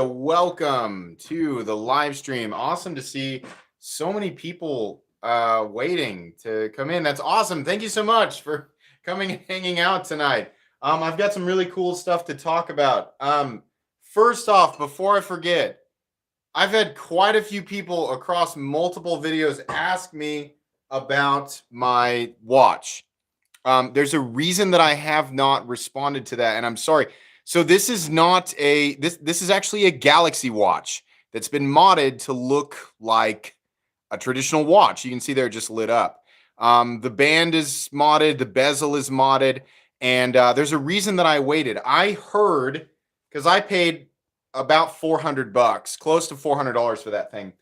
Welcome to the live stream. Awesome to see so many people waiting to come in. That's awesome. Thank you so much for coming and hanging out tonight. I've got some really cool stuff to talk about. First off, before I forget, I've had quite a few people across multiple videos ask me about my watch. There's a reason that I have not responded to that, and I'm sorry. So this is not this is actually a Galaxy watch that's been modded to look like a traditional watch. You can see there just lit up. The band is modded, the bezel is modded, and there's a reason that I waited. I heard, because I paid about $400, close to $400 for that thing.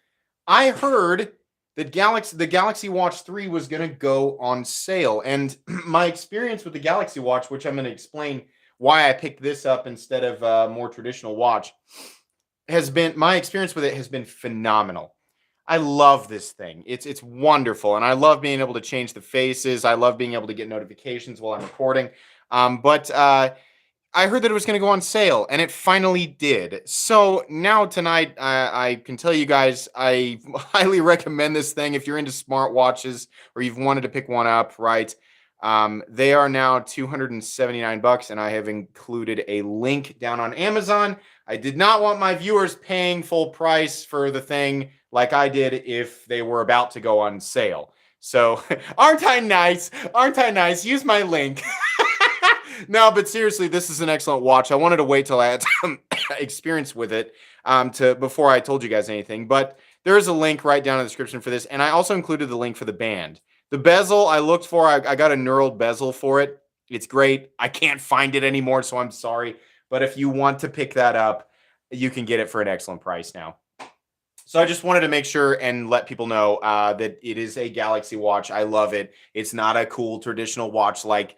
I heard that the Galaxy Watch 3 was going to go on sale. And my experience with the Galaxy Watch, which I'm going to explain why I picked this up instead of a more traditional watch, my experience with it has been phenomenal. I love this thing. It's wonderful. And I love being able to change the faces. I love being able to get notifications while I'm recording. But I heard that it was going to go on sale, and it finally did. So now tonight, I can tell you guys, I highly recommend this thing if you're into smartwatches or you've wanted to pick one up, right? They are now $279, and I have included a link down on Amazon. I did not want my viewers paying full price for the thing like I did if they were about to go on sale. So aren't I nice? Aren't I nice? Use my link. No, but seriously, this is an excellent watch. I wanted to wait till I had some experience with it before I told you guys anything. But there is a link right down in the description for this, and I also included the link for the band. The bezel I looked for, I got a knurled bezel for it. It's great. I can't find it anymore, so I'm sorry. But if you want to pick that up, you can get it for an excellent price now. So I just wanted to make sure and let people know that it is a Galaxy watch. I love it. It's not a cool traditional watch like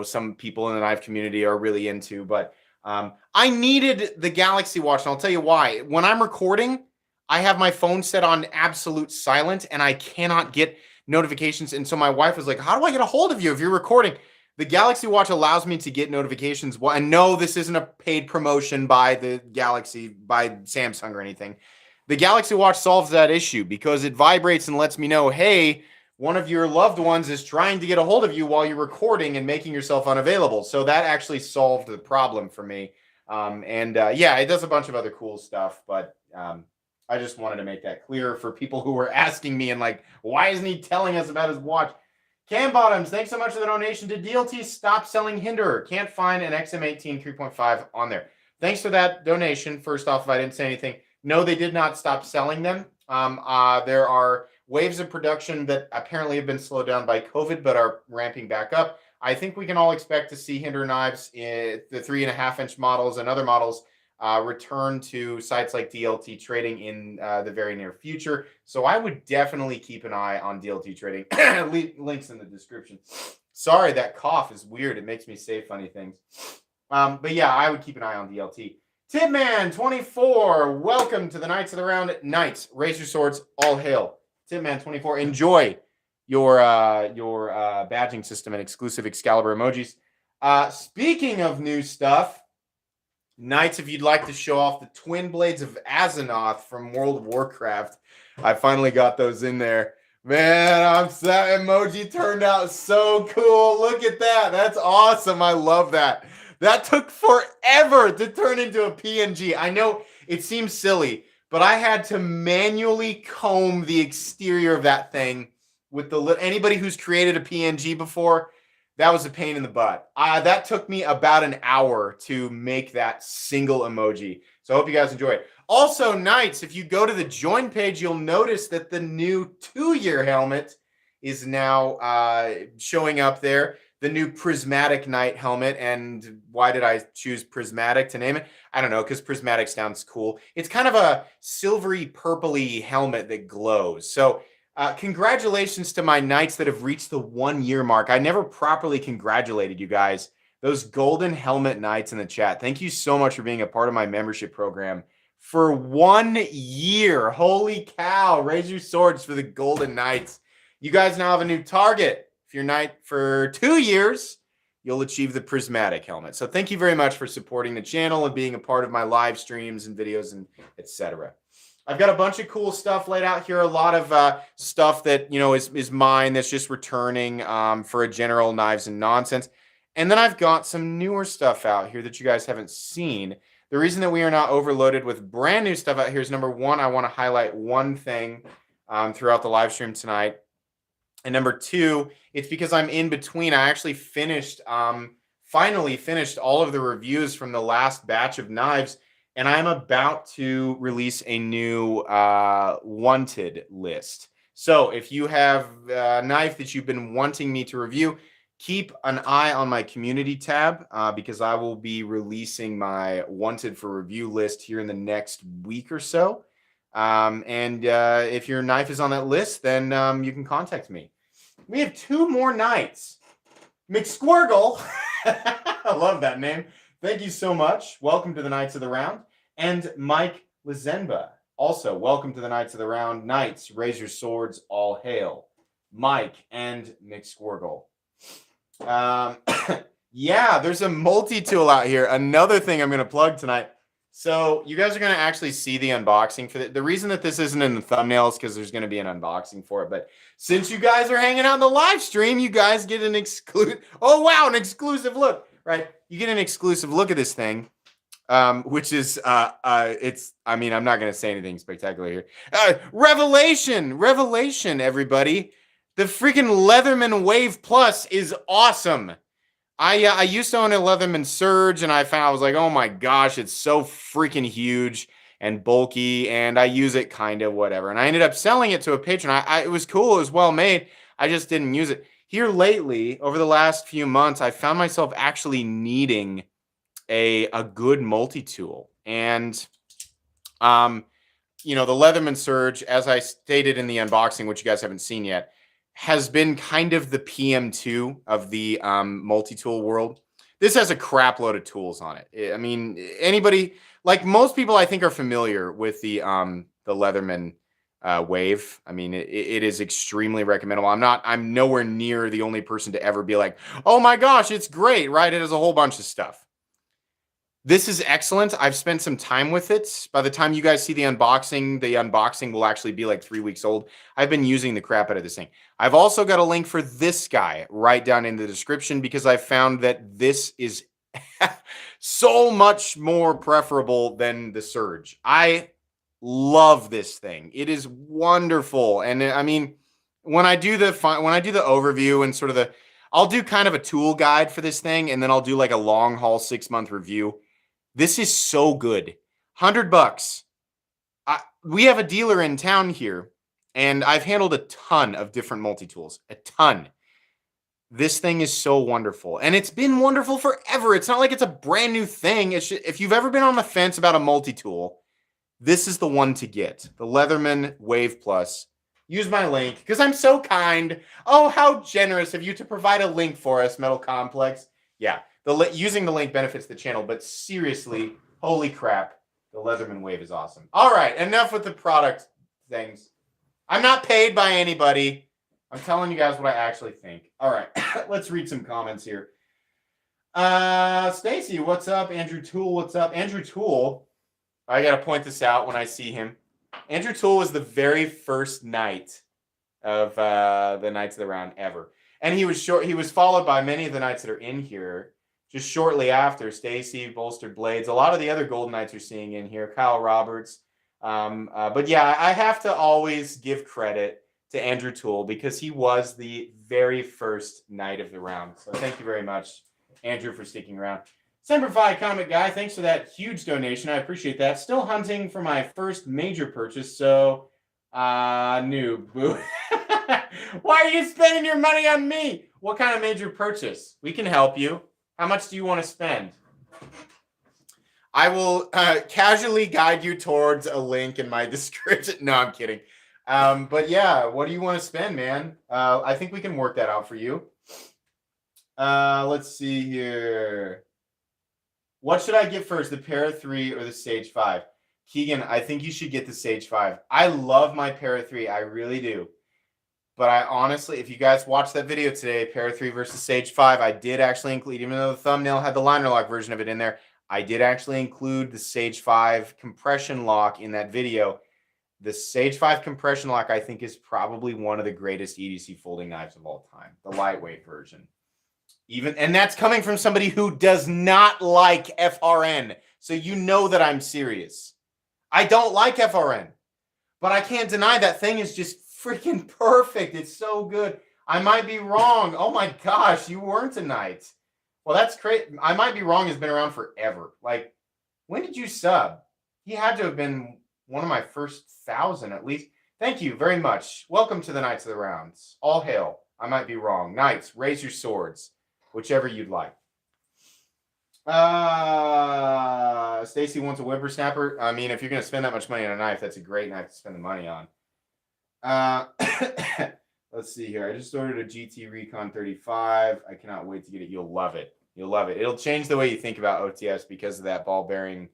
some people in the knife community are really into, but I needed the Galaxy watch, and I'll tell you why. When I'm recording, I have my phone set on absolute silent, and I cannot get notifications. And so my wife was like, how do I get a hold of you if you're recording? The Galaxy watch allows me to get notifications. Well, and no, this isn't a paid promotion by the Galaxy, by Samsung or anything. The Galaxy watch solves that issue because it vibrates and lets me know, hey, one of your loved ones is trying to get a hold of you while you're recording and making yourself unavailable. So that actually solved the problem for me. Yeah, it does a bunch of other cool stuff, but I just wanted to make that clear for people who were asking me and like, why isn't he telling us about his watch? Cam Bottoms, thanks so much for the donation. Did DLT stop selling Hinderer? Can't find an XM18 3.5 on there. Thanks for that donation. First off, if I didn't say anything, no, they did not stop selling them. There are waves of production that apparently have been slowed down by COVID, but are ramping back up. I think we can all expect to see Hinderer knives in the 3.5-inch models and other models return to sites like DLT Trading in the very near future. So I would definitely keep an eye on DLT Trading. Links in the description. Sorry, that cough is weird. It makes me say funny things. But yeah, I would keep an eye on DLT. Tipman24, welcome to the Knights of the Round. Knights, raise your swords, all hail. Tipman24, enjoy your badging system and exclusive Excalibur emojis. Speaking of new stuff, Knights, if you'd like to show off the twin blades of Azeroth from World of Warcraft, I finally got those in there. Man, that emoji turned out so cool. Look at that. That's awesome. I love that. That took forever to turn into a PNG. I know it seems silly, but I had to manually comb the exterior of that thing with anybody who's created a PNG before, that was a pain in the butt. That took me about an hour to make that single emoji. So I hope you guys enjoy it. Also, Knights, if you go to the join page, you'll notice that the new 2-year helmet is now showing up there. The new Prismatic Knight helmet. And why did I choose Prismatic to name it? I don't know, because Prismatic sounds cool. It's kind of a silvery, purpley helmet that glows. So congratulations to my Knights that have reached the 1-year mark. I never properly congratulated you guys. Those golden helmet Knights in the chat. Thank you so much for being a part of my membership program for 1 year. Holy cow. Raise your swords for the golden Knights. You guys now have a new target. If you're Knight for 2 years, you'll achieve the prismatic helmet. So thank you very much for supporting the channel and being a part of my live streams and videos and etc. I've got a bunch of cool stuff laid out here. A lot of stuff that, is mine that's just returning for a general knives and nonsense. And then I've got some newer stuff out here that you guys haven't seen. The reason that we are not overloaded with brand new stuff out here is, number one, I want to highlight one thing throughout the live stream tonight. And number two, it's because I'm in between. I actually finally finished all of the reviews from the last batch of knives. And I'm about to release a new wanted list. So if you have a knife that you've been wanting me to review, keep an eye on my community tab because I will be releasing my wanted for review list here in the next week or so. And if your knife is on that list, then you can contact me. We have two more knights. McSquirgle. I love that name. Thank you so much. Welcome to the Knights of the Round. And Mike Lazenba. Also, welcome to the Knights of the Round. Knights, raise your swords, all hail. Mike and McSquirgle. Yeah, there's a multi-tool out here. Another thing I'm going to plug tonight. So you guys are going to actually see the unboxing for the reason that this isn't in the thumbnail is because there's going to be an unboxing for it. But since you guys are hanging out in the live stream, you guys get an exclusive. Oh, wow, an exclusive look, right? You get an exclusive look at this thing, which is I'm not going to say anything spectacular here. Revelation, everybody. The freaking Leatherman Wave Plus is awesome. I used to own a Leatherman Surge, and I was like, oh my gosh, it's so freaking huge and bulky, and I use it kind of whatever. And I ended up selling it to a patron. It was cool. It was well made. I just didn't use it. Here lately, over the last few months, I found myself actually needing a good multi-tool. And, the Leatherman Surge, as I stated in the unboxing, which you guys haven't seen yet, has been kind of the PM2 of the multi-tool world. This has a crap load of tools on it. I mean, anybody, like most people I think are familiar with the Leatherman Wave. I mean, it is extremely recommendable. I'm nowhere near the only person to ever be like, oh my gosh, it's great, right? It has a whole bunch of stuff. This is excellent. I've spent some time with it. By the time you guys see the unboxing will actually be like 3 weeks old. I've been using the crap out of this thing. I've also got a link for this guy right down in the description because I found that this is so much more preferable than the Surge. I love this thing. It is wonderful. And I mean, when I do the overview and sort of I'll do kind of a tool guide for this thing, and then I'll do like a long haul 6-month review. This is so good. $100. We have a dealer in town here, and I've handled a ton of different multi-tools. A ton. This thing is so wonderful. And it's been wonderful forever. It's not like it's a brand new thing. If you've ever been on the fence about a multi-tool, this is the one to get. The Leatherman Wave Plus. Use my link because I'm so kind. Oh, how generous of you to provide a link for us, Metal Complex. Yeah. Using the link benefits the channel, but seriously, holy crap, the Leatherman Wave is awesome. All right, enough with the product things. I'm not paid by anybody. I'm telling you guys what I actually think. All right, let's read some comments here. Stacy, what's up? Andrew Toole, what's up? Andrew Toole, I got to point this out when I see him. Andrew Toole was the very first knight of the Knights of the Round ever. And he was followed by many of the knights that are in here. Just shortly after, Stacy, Bolstered Blades, a lot of the other Golden Knights you're seeing in here, Kyle Roberts. But yeah, I have to always give credit to Andrew Toole because he was the very first Knight of the Round. So thank you very much, Andrew, for sticking around. Semper Fi Comic Guy, thanks for that huge donation. I appreciate that. Still hunting for my first major purchase, so noob. Boo. Why are you spending your money on me? What kind of major purchase? We can help you. How much do you want to spend? I will casually guide you towards a link in my description. No, I'm kidding. But yeah, what do you want to spend, man? I think we can work that out for you. Let's see here. What should I get first, the Para 3 or the Sage 5? Keegan, I think you should get the Sage 5. I love my Para 3. I really do. But I honestly, if you guys watched that video today, Para 3 versus Sage 5, I did actually include, even though the thumbnail had the liner lock version of it in there, I did actually include the Sage 5 compression lock in that video. The Sage 5 compression lock, I think, is probably one of the greatest EDC folding knives of all time, the lightweight version. And that's coming from somebody who does not like FRN. So you know that I'm serious. I don't like FRN, but I can't deny that thing is just freaking perfect. It's so good. I might be wrong. Oh my gosh, you weren't tonight. Well, that's great. I might be wrong has been around forever. Like, when did you sub? He had to have been one of my first 1,000 at least. Thank you very much. Welcome to the Knights of the Rounds. All hail. I might be wrong. Knights, raise your swords. Whichever you'd like. Stacy wants a whippersnapper. I mean, if you're going to spend that much money on a knife, that's a great knife to spend the money on. Let's see here. I just ordered a GT Recon 35. I cannot wait to get it. You'll love it. You'll love it. It'll change the way you think about OTS because of that ball bearing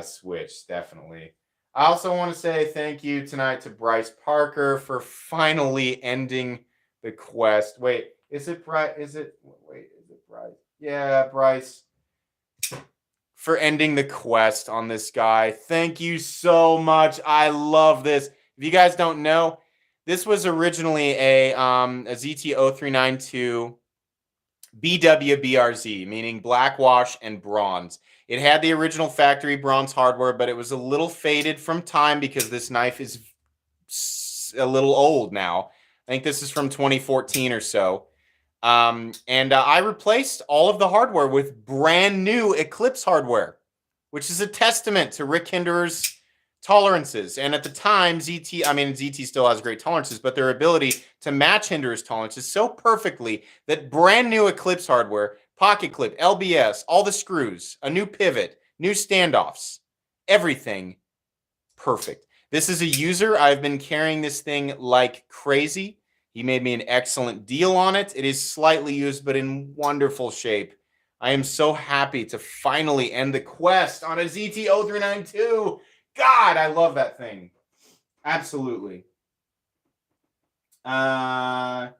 switch, definitely. I also want to say thank you tonight to Bryce Parker for finally ending the quest. Wait, is it Bryce? Is it Bryce? Yeah, Bryce. For ending the quest on this guy. Thank you so much. I love this. If you guys don't know, this was originally a ZT0392 BWBRZ, meaning black wash and bronze. It had the original factory bronze hardware, but it was a little faded from time because this knife is a little old now. I think this is from 2014 or so. I replaced all of the hardware with brand new Eclipse hardware, which is a testament to Rick Hinderer's tolerances. And at the time, ZT still has great tolerances, but their ability to match Hinderer's tolerances so perfectly that brand new Eclipse hardware, pocket clip, LBS, all the screws, a new pivot, new standoffs, everything perfect. This is a user. I've been carrying this thing like crazy. He made me an excellent deal on it. It is slightly used, but in wonderful shape. I am so happy to finally end the quest on a ZT0392. God, I love that thing. Absolutely. Oh,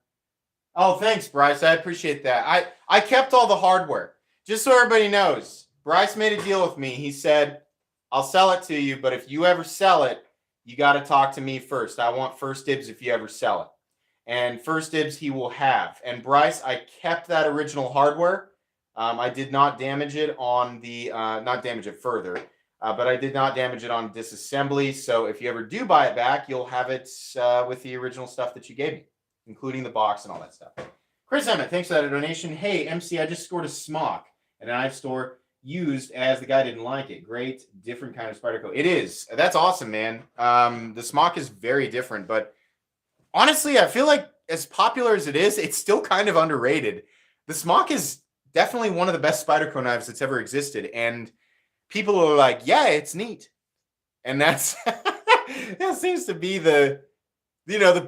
thanks, Bryce. I appreciate that. I kept all the hardware. Just so everybody knows, Bryce made a deal with me. He said, I'll sell it to you, but if you ever sell it, you got to talk to me first. I want first dibs if you ever sell it. And first dibs he will have. And Bryce, I kept that original hardware. I did not damage it on the, not damage it further, but I did not damage it on disassembly. So if you ever do buy it back, you'll have it with the original stuff that you gave me, including the box and all that stuff. Chris Emmett, thanks for that donation. Hey, MC, I just scored a smock at a knife store used as the guy didn't like it. Great, different kind of Spyderco. It is. That's awesome, man. The smock is very different, but honestly, I feel like as popular as it is, it's still kind of underrated. The smock is definitely one of the best Spyderco knives that's ever existed. And people are like, yeah, it's neat. And that's that seems to be the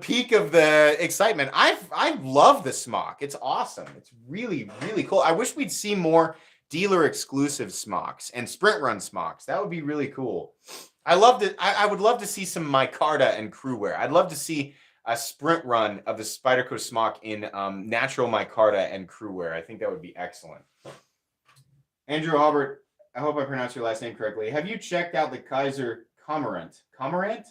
peak of the excitement. I love the smock. It's awesome. It's really, really cool. I wish we'd see more dealer exclusive smocks and sprint run smocks. That would be really cool. I would love to see some micarta and crew wear. I'd love to see a sprint run of the Spyderco smock in natural micarta and crew wear. I think that would be excellent. Andrew Albert, I hope I pronounced your last name correctly. Have you checked out the Kaiser Cormorant? Cormorant?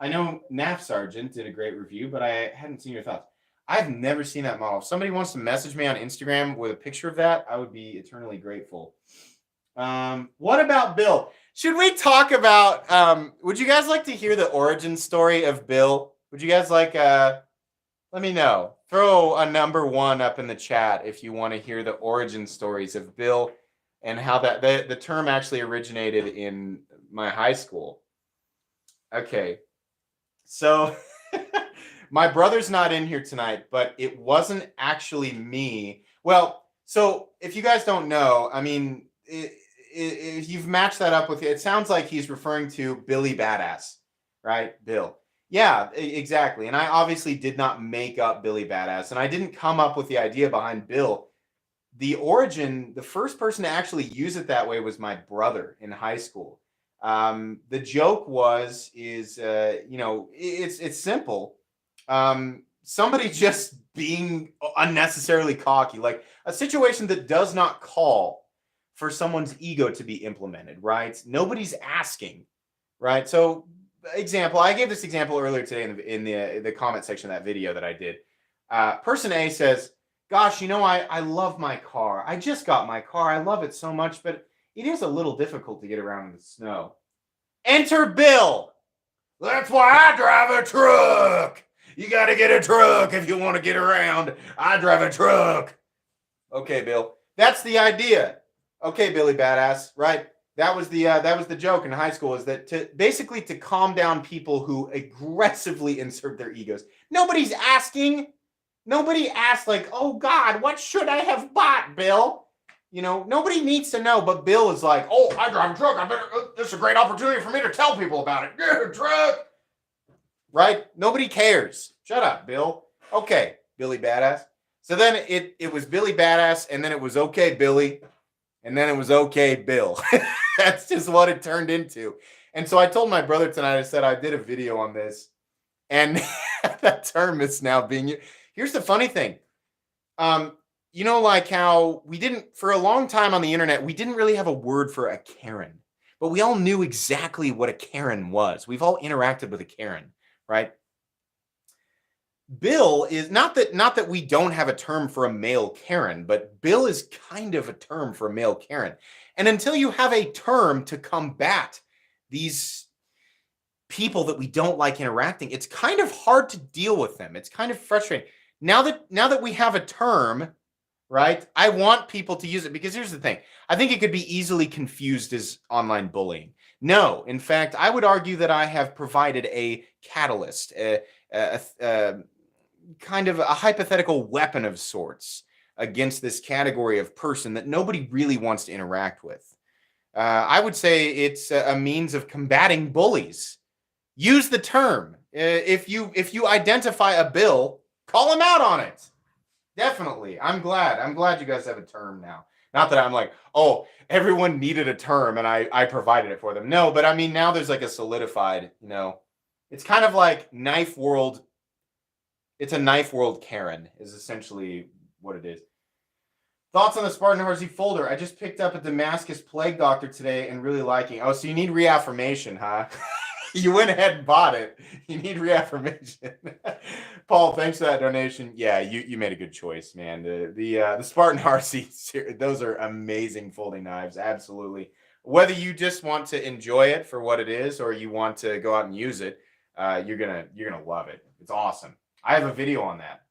I know NAF Sergeant did a great review, but I hadn't seen your thoughts. I've never seen that model. If somebody wants to message me on Instagram with a picture of that, I would be eternally grateful. What about Bill? Should we talk about, would you guys like to hear the origin story of Bill? Would you guys like, let me know. Throw a number 1 up in the chat if you want to hear the origin stories of Bill and how that the term actually originated in my high school. Okay. So my brother's not in here tonight, but it wasn't actually me. Well, so if you guys don't know, I mean, if you've matched that up with it sounds like he's referring to Billy Badass, right? Bill. Yeah, exactly. And I obviously did not make up Billy Badass, and I didn't come up with the idea behind Bill. The origin, the first person to actually use it that way was my brother in high school. The joke it's simple. Somebody just being unnecessarily cocky, like a situation that does not call for someone's ego to be implemented, right? Nobody's asking, right? So, example, I gave this example earlier today in the comment section of that video that I did. Person A says, gosh, I love my car. I just got my car. I love it so much, but it is a little difficult to get around in the snow. Enter Bill. That's why I drive a truck. You got to get a truck if you want to get around. I drive a truck. Okay, Bill. That's the idea. Okay, Billy Badass, right? That was the joke in high school, is that to calm down people who aggressively insert their egos. Nobody's asking. Nobody asked, like, oh God, what should I have bought, Bill? Nobody needs to know, but Bill is like, oh, I drive a truck. This is a great opportunity for me to tell people about it. Yeah, truck. Right? Nobody cares. Shut up, Bill. Okay, Billy Badass. So then it was Billy Badass, and then it was okay, Billy, and then it was okay, Bill. That's just what it turned into. And so I told my brother tonight, I said I did a video on this, and that term is now being used. Here's the funny thing. Like how we didn't, for a long time on the internet, we didn't really have a word for a Karen, but we all knew exactly what a Karen was. We've all interacted with a Karen, right? Bill is not that we don't have a term for a male Karen, but Bill is kind of a term for a male Karen. And until you have a term to combat these people that we don't like interacting, it's kind of hard to deal with them. It's kind of frustrating. Now that we have a term, right? I want people to use it, because here's the thing. I think it could be easily confused as online bullying. No, in fact, I would argue that I have provided a catalyst, kind of a hypothetical weapon of sorts against this category of person that nobody really wants to interact with. I would say it's a means of combating bullies. Use the term. If you identify a Bill, call him out on it. Definitely. I'm glad you guys have a term now. Not that I'm like, oh, everyone needed a term and I provided it for them. No, but I mean, now there's like a solidified, it's kind of like knife world. It's a knife world Karen is essentially what it is. Thoughts on the Spartan RC folder? I just picked up a Damascus Plague Doctor today and really liking. Oh, so you need reaffirmation, huh? You went ahead and bought it. You need reaffirmation. Paul, thanks for that donation. Yeah, you made a good choice, man. The Spartan RC, those are amazing folding knives. Absolutely. Whether you just want to enjoy it for what it is, or you want to go out and use it, you're gonna love it. It's awesome. I have a video on that.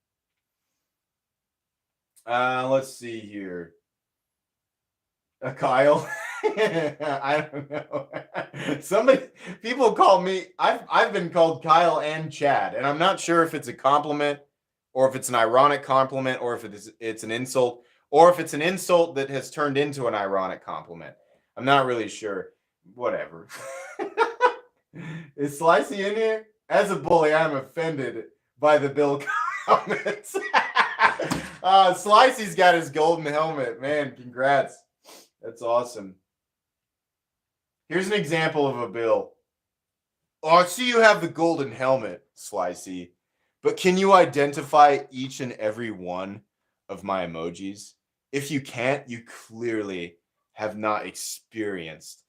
Let's see here. Kyle. I don't know. People call me, I've been called Kyle and Chad, and I'm not sure if it's a compliment or if it's an ironic compliment, or if it's an insult, or if it's an insult that has turned into an ironic compliment. I'm not really sure. Whatever. Is Slicey in here? As a bully, I'm offended by the Bill comments. Slicey's got his golden helmet. Man, congrats. That's awesome. Here's an example of a Bill. Oh, I see you have the golden helmet, Slicey. But can you identify each and every one of my emojis? If you can't, you clearly have not experienced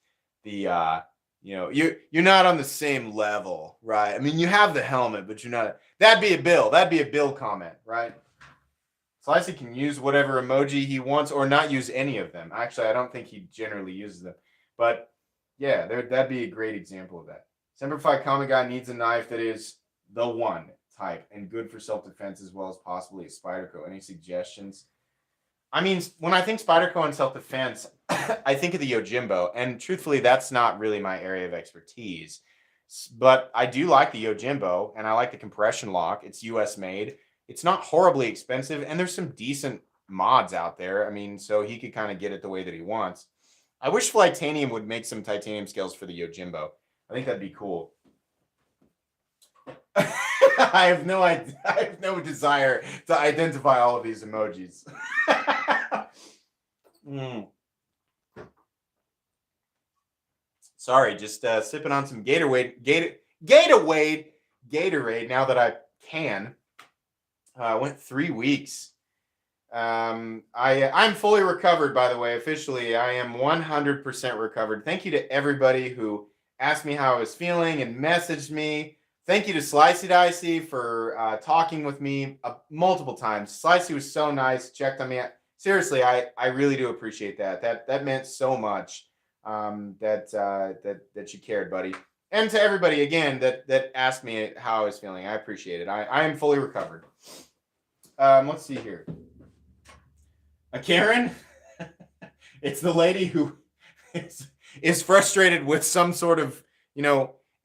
the you're not on the same level, right? I mean, you have the helmet, but you're not. That'd be a Bill. That'd be a Bill comment, right? Slicey can use whatever emoji he wants, or not use any of them. Actually, I don't think he generally uses them. But yeah, that'd be a great example of that. Semperfi Comic Guy needs a knife that is the one type and good for self-defense, as well as possibly a Spyderco. Any suggestions? I mean, when I think Spyderco and self-defense, I think of the Yojimbo, and truthfully, that's not really my area of expertise. But I do like the Yojimbo, and I like the compression lock. It's US made. It's not horribly expensive, and there's some decent mods out there. I mean, so he could kind of get it the way that he wants. I wish Flightanium would make some titanium scales for the Yojimbo. I think that'd be cool. I have no desire to identify all of these emojis. Sorry, just sipping on some Gatorade now that I can. I went 3 weeks. I'm fully recovered, by the way. Officially, I am 100% recovered. Thank you to everybody who asked me how I was feeling and messaged me. Thank you to Slicey Dicey for talking with me multiple times. Slicey was so nice, checked on me. Seriously, I really do appreciate that. That meant so much. That you cared, buddy. And to everybody again that asked me how I was feeling, I appreciate it. I am fully recovered. Let's see here. A Karen? It's the lady who is frustrated with some sort of,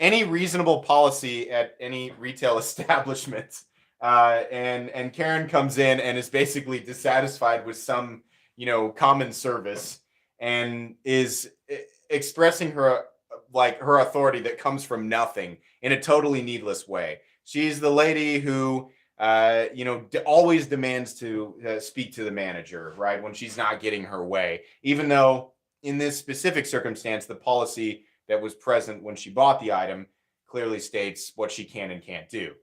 any reasonable policy at any retail establishment. And Karen comes in and is basically dissatisfied with some, common service and is expressing her authority that comes from nothing in a totally needless way. She's the lady who always demands to speak to the manager, right, when she's not getting her way, even though in this specific circumstance, the policy that was present when she bought the item clearly states what she can and can't do.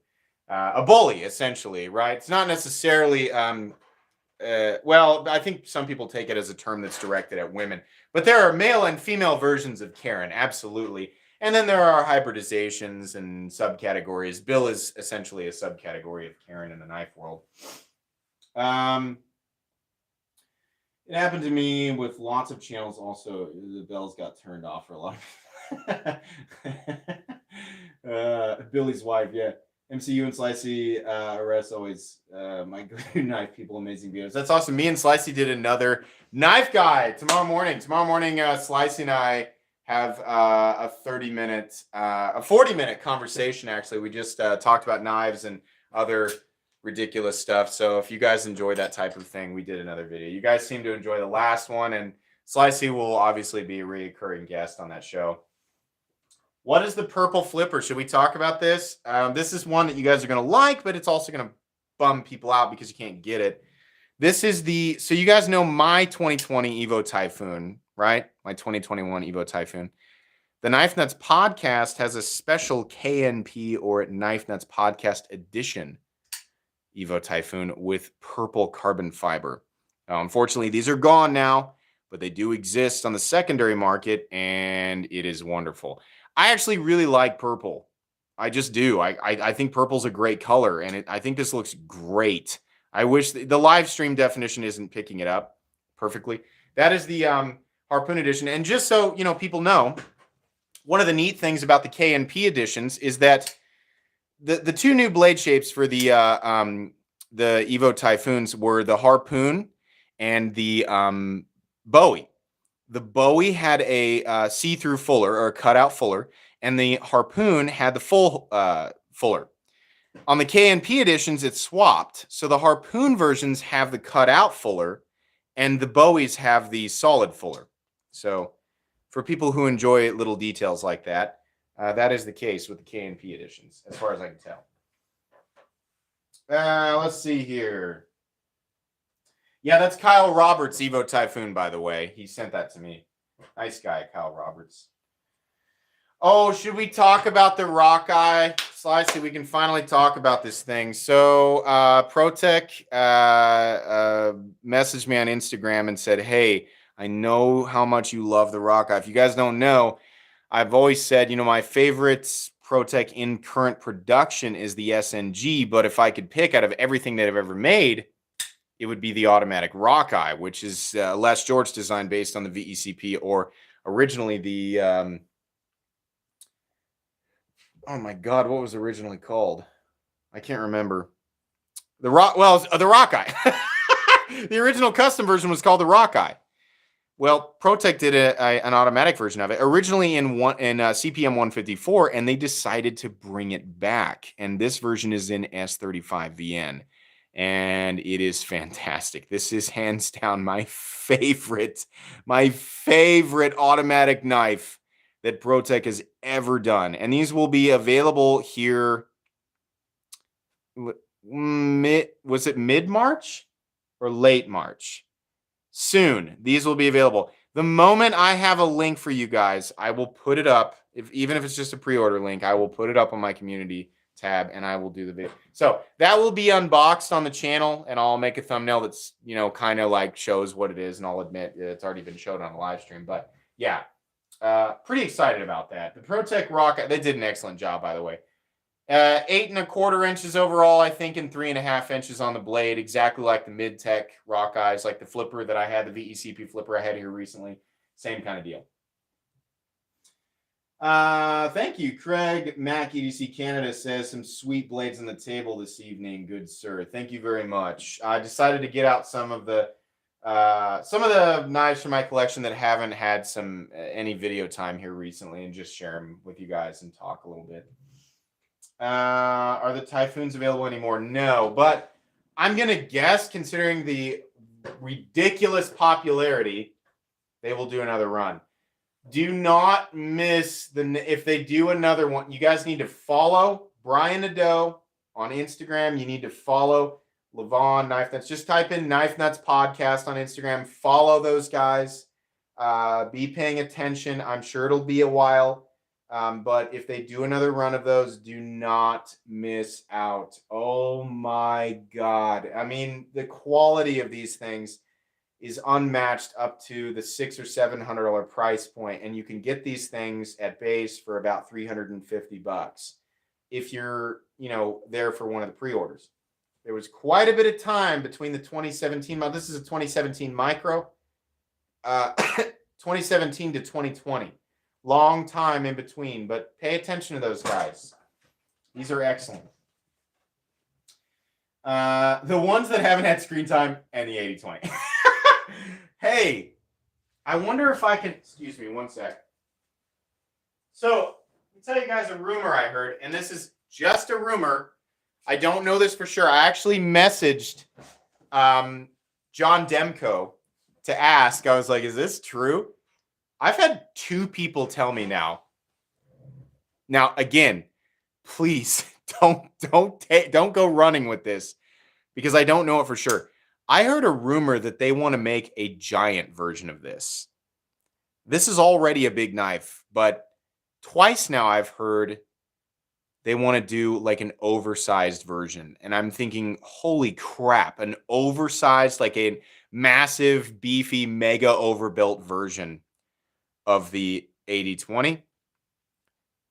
A bully, essentially, right? It's not necessarily, I think some people take it as a term that's directed at women, but there are male and female versions of Karen, absolutely. And then there are hybridizations and subcategories. Bill is essentially a subcategory of Karen in the knife world. It happened to me with lots of channels. Also, the bells got turned off for a lot of Billy's wife, yeah. MCU and Slicey arrest always my good knife people, amazing videos. That's awesome. Me and Slicey did another knife guide tomorrow morning. Slicey and I have a 40-minute conversation, actually. We just talked about knives and other ridiculous stuff. So if you guys enjoy that type of thing, we did another video. You guys seem to enjoy the last one, and Slicey will obviously be a recurring guest on that show. What is the purple flipper? Should we talk about this? This is one that you guys are going to like, but it's also going to bum people out because you can't get it. This is so you guys know my 2020 Evo Typhoon, right? My 2021 Evo Typhoon. The Knife Nuts podcast has a special KNP or Knife Nuts podcast edition Evo Typhoon with purple carbon fiber. Unfortunately, these are gone now, but they do exist on the secondary market, and it is wonderful. I actually really like purple. I just do. I think purple's a great color, and I think this looks great. I wish the live stream definition isn't picking it up perfectly. That is the Harpoon edition. And just so people know, one of the neat things about the KNP editions is that the two new blade shapes for the Evo Typhoons were the Harpoon and the Bowie. The Bowie had a see-through fuller or a cutout fuller, and the Harpoon had the full fuller. On the KNP editions, it's swapped. So the Harpoon versions have the cutout fuller, and the Bowies have the solid fuller. So for people who enjoy little details like that, that is the case with the KNP editions, as far as I can tell. Let's see here. Yeah, that's Kyle Roberts' Evo Typhoon, by the way. He sent that to me. Nice guy, Kyle Roberts. Oh, should we talk about the Rockeye? Slicey, we can finally talk about this thing. So ProTech messaged me on Instagram and said, hey, I know how much you love the Rockeye. If you guys don't know, I've always said, my favorite ProTech in current production is the SNG, but if I could pick out of everything that I've ever made, it would be the automatic Rockeye, which is Les George design based on the VECP, or originally the, oh my God, what was originally called? I can't remember. The Rockeye. The original custom version was called the Rockeye. Well, ProTech did an automatic version of it, originally in CPM 154, and they decided to bring it back. And this version is in S35VN. And it is fantastic. This is hands down my favorite automatic knife that ProTech has ever done. And these will be available here. Was it mid-March or late March? Soon. These will be available. The moment I have a link for you guys, I will put it up. Even if it's just a pre-order link, I will put it up on my community tab and I will do the video. So that will be unboxed on the channel and I'll make a thumbnail that's, you know, kind of like shows what it is. And I'll admit it's already been showed on a live stream, but yeah, pretty excited about that. The ProTech Rockeye, they did an excellent job, by the way. 8¼ inches overall, I think, and 3½ inches on the blade, exactly like the mid-tech Rockeyes, like the flipper that I had, the VECP flipper I had here recently. Same kind of deal. Thank you. Craig Mack, EDC Canada, says some sweet blades on the table this evening. Good sir. Thank you very much. I decided to get out some of the knives from my collection that haven't had any video time here recently and just share them with you guys and talk a little bit. Are the Typhoons available anymore? No, but I'm going to guess, considering the ridiculous popularity, they will do another run. Do not miss if they do another one. You guys need to follow Brian Nadeau on Instagram. You need to follow Levon Knife Nuts. Just type in Knife Nuts Podcast on Instagram. Follow those guys. Be paying attention. I'm sure it'll be a while. But if they do another run of those, do not miss out. Oh my God. I mean, the quality of these things is unmatched up to the $600 or $700 price point. And you can get these things at base for about $350 if you're, you know, there for one of the pre-orders. There was quite a bit of time between the 2017 model. This is a 2017 micro, 2017 to 2020. Long time in between, but pay attention to those guys. These are excellent. The ones that haven't had screen time and the 80/20. Hey, I wonder if I can, excuse me one sec. So, I'll tell you guys a rumor I heard, and this is just a rumor. I don't know this for sure. I actually messaged John Demko to ask. I was like, is this true? I've had 2 people tell me now. Now, again, please don't go running with this because I don't know it for sure. I heard a rumor that they want to make a giant version of this. This is already a big knife, but twice now I've heard they want to do like an oversized version. And I'm thinking, holy crap, an oversized, like a massive, beefy, mega overbuilt version of the 80/20.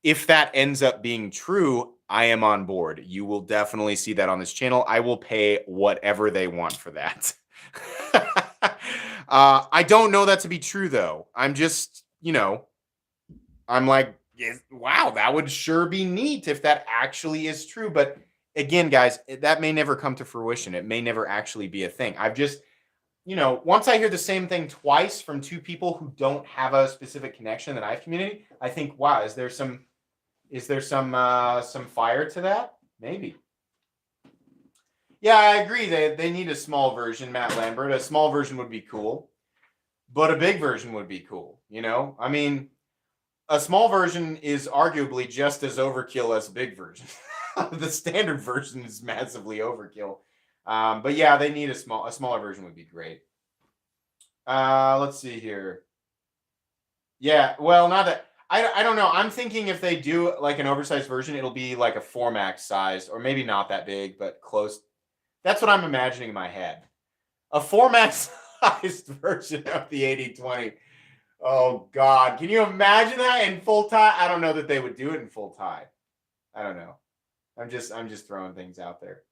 If that ends up being true, I am on board. You will definitely see that on this channel. I will pay whatever they want for that. I don't know that to be true, though. I'm just, you know, I'm like, wow, that would sure be neat if that actually is true. But again, guys, that may never come to fruition. It may never actually be a thing. I've just, you know, once I hear the same thing twice from 2 people who don't have a specific connection in the knife community, I think, wow, is there some fire to that? Maybe. Yeah, I agree. They need a small version, Matt Lambert. A small version would be cool, but a big version would be cool. You know, I mean, a small version is arguably just as overkill as a big version. The standard version is massively overkill. But yeah, they need a smaller version would be great. Let's see here. Yeah, well, not that I don't know. I'm thinking if they do like an oversized version, it'll be like a 4max size, or maybe not that big, but close. That's what I'm imagining in my head. A 4max sized version of the 80/20. Oh God, can you imagine that in full tie? I don't know that they would do it in full tie. I don't know. I'm just throwing things out there.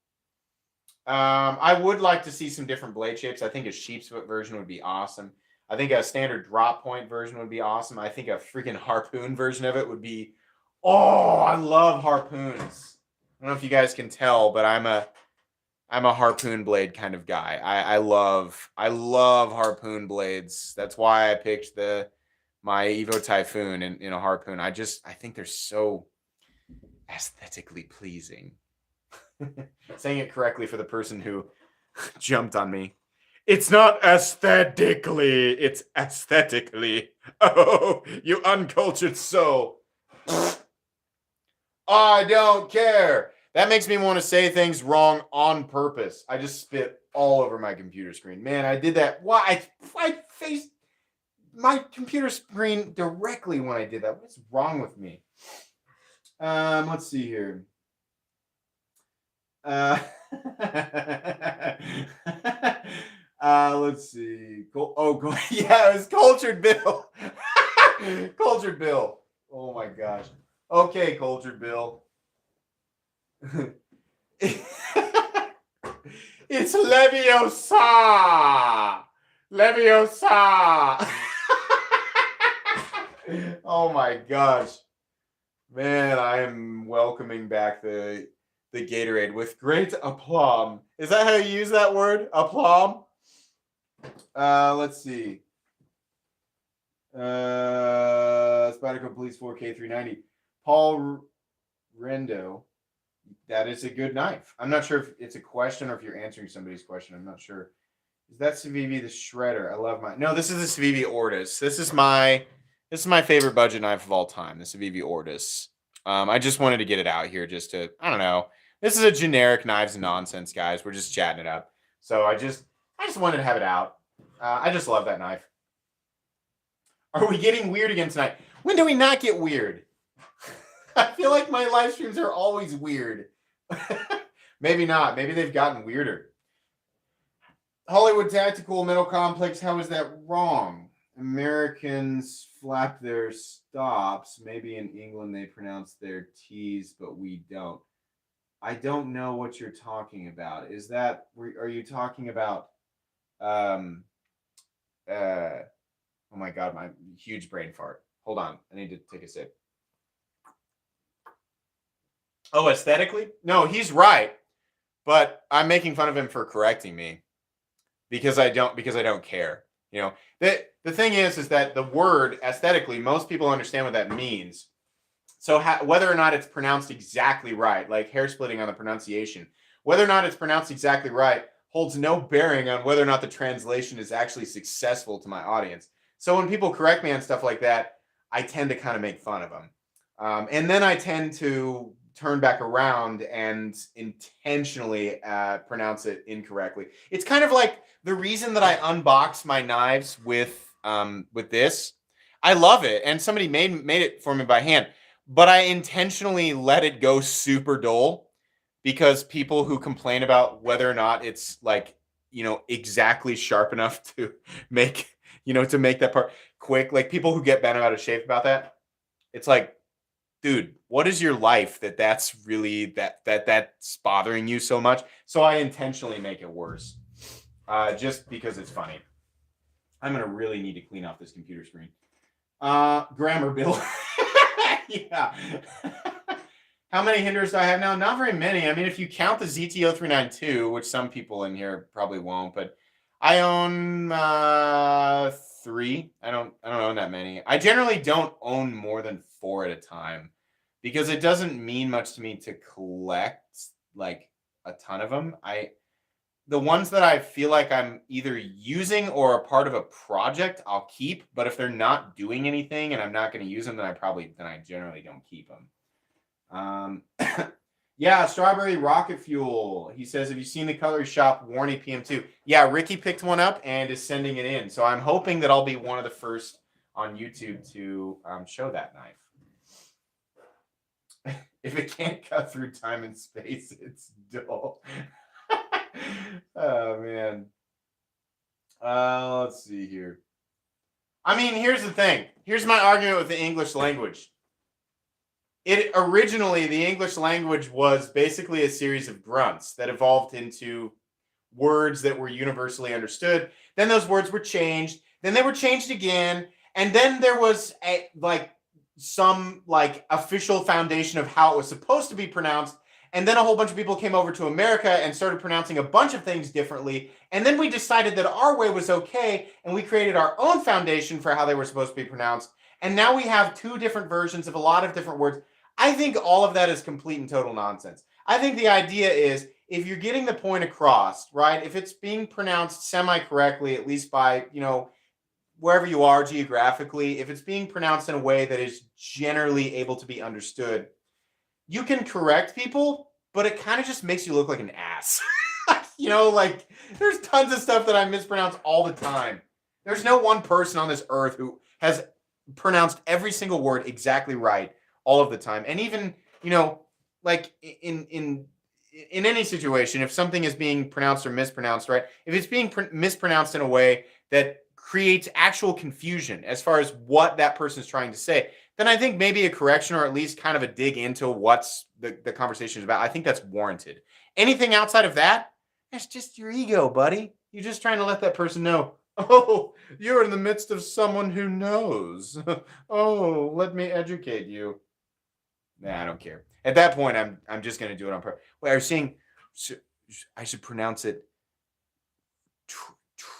I would like to see some different blade shapes. I think a sheep's foot version would be awesome. I think a standard drop point version would be awesome. I think a freaking harpoon version of it would be, oh, I love harpoons. I don't know if you guys can tell, but I'm a harpoon blade kind of guy. I love harpoon blades. That's why I picked my Evo Typhoon in a harpoon. I think they're so aesthetically pleasing. Saying it correctly for the person who jumped on me. It's not aesthetically, it's aesthetically. Oh, you uncultured soul. I don't care. That makes me want to say things wrong on purpose. I just spit all over my computer screen. Man, I did that. Why? I faced my computer screen directly when I did that. What's wrong with me? Let's see here. Uh, let's see. Yeah, it was Cultured Bill. Cultured Bill. Oh my gosh. Okay, Cultured Bill. It's Leviosa. Leviosa. Oh my gosh. Man, I am welcoming back the Gatorade with great aplomb. Is that how you use that word? Aplomb? Let's see. Spyderco Police 4K390. Paul Rendo. That is a good knife. I'm not sure if it's a question or if you're answering somebody's question. I'm not sure. Is that Civivi the Shredder? I love my. No, this is the Civivi Ortis. This is my favorite budget knife of all time. The Civivi Ortis. I just wanted to get it out here just to, I don't know. This is a generic knives and nonsense, guys. We're just chatting it up. So I just wanted to have it out. I just love that knife. Are we getting weird again tonight? When do we not get weird? I feel like my live streams are always weird. Maybe not. Maybe they've gotten weirder. Hollywood Tactical Metal Complex, how is that wrong? Americans flap their stops. Maybe in England they pronounce their T's, but we don't. I don't know what you're talking about. Is that, are you talking about, oh my God, my huge brain fart. Hold on. I need to take a sip. Oh, aesthetically? No, he's right. But I'm making fun of him for correcting me because I don't care. You know, the thing is that the word aesthetically, most people understand what that means. So whether or not it's pronounced exactly right, like hair splitting on the pronunciation, whether or not it's pronounced exactly right holds no bearing on whether or not the translation is actually successful to my audience. So when people correct me on stuff like that, I tend to kind of make fun of them. And then I tend to turn back around and intentionally pronounce it incorrectly. It's kind of like the reason that I unbox my knives with this. I love it, and somebody made it for me by hand, but I intentionally let it go super dull because people who complain about whether or not it's like, you know, exactly sharp enough to make, you know, to make that part quick, like people who get bent out of shape about that. It's like, dude, what is your life that's really that's bothering you so much? So I intentionally make it worse, just because it's funny. I'm gonna really need to clean off this computer screen. Grammar Bill. Yeah. How many Hinderers do I have now? Not very many. I mean, if you count the ZTO392, which some people in here probably won't, but I own 3. I don't own that many. I generally don't own more than 4 at a time because it doesn't mean much to me to collect like a ton of them. The ones that I feel like I'm either using or a part of a project, I'll keep. But if they're not doing anything and I'm not going to use them, then I generally don't keep them. Yeah, Strawberry Rocket Fuel. He says, have you seen the Cutlery Shop Warney PM2? Yeah, Ricky picked one up and is sending it in. So I'm hoping that I'll be one of the first on YouTube to show that knife. If it can't cut through time and space, it's dull. Oh, man. Let's see here. I mean, here's the thing. Here's my argument with the English language. Originally, the English language was basically a series of grunts that evolved into words that were universally understood. Then those words were changed. Then they were changed again. And then there was some official foundation of how it was supposed to be pronounced. And then a whole bunch of people came over to America and started pronouncing a bunch of things differently. And then we decided that our way was okay. And we created our own foundation for how they were supposed to be pronounced. And now we have 2 different versions of a lot of different words. I think all of that is complete and total nonsense. I think the idea is if you're getting the point across, right? If it's being pronounced semi-correctly, at least by, you know, wherever you are geographically, if it's being pronounced in a way that is generally able to be understood, you can correct people, but it kind of just makes you look like an ass. You know, like there's tons of stuff that I mispronounce all the time. There's no one person on this earth who has pronounced every single word exactly right all of the time. And even, you know, like in in any situation, if something is being pronounced or mispronounced, right? If it's being mispronounced in a way that creates actual confusion as far as what that person is trying to say, then I think maybe a correction or at least kind of a dig into what's the conversation is about. I think that's warranted. Anything outside of that, that's just your ego, buddy. You're just trying to let that person know, oh, you're in the midst of someone who knows. Oh, let me educate you. Nah, I don't care. At that point, I'm just going to do it on purpose. Wait, I was saying I should pronounce it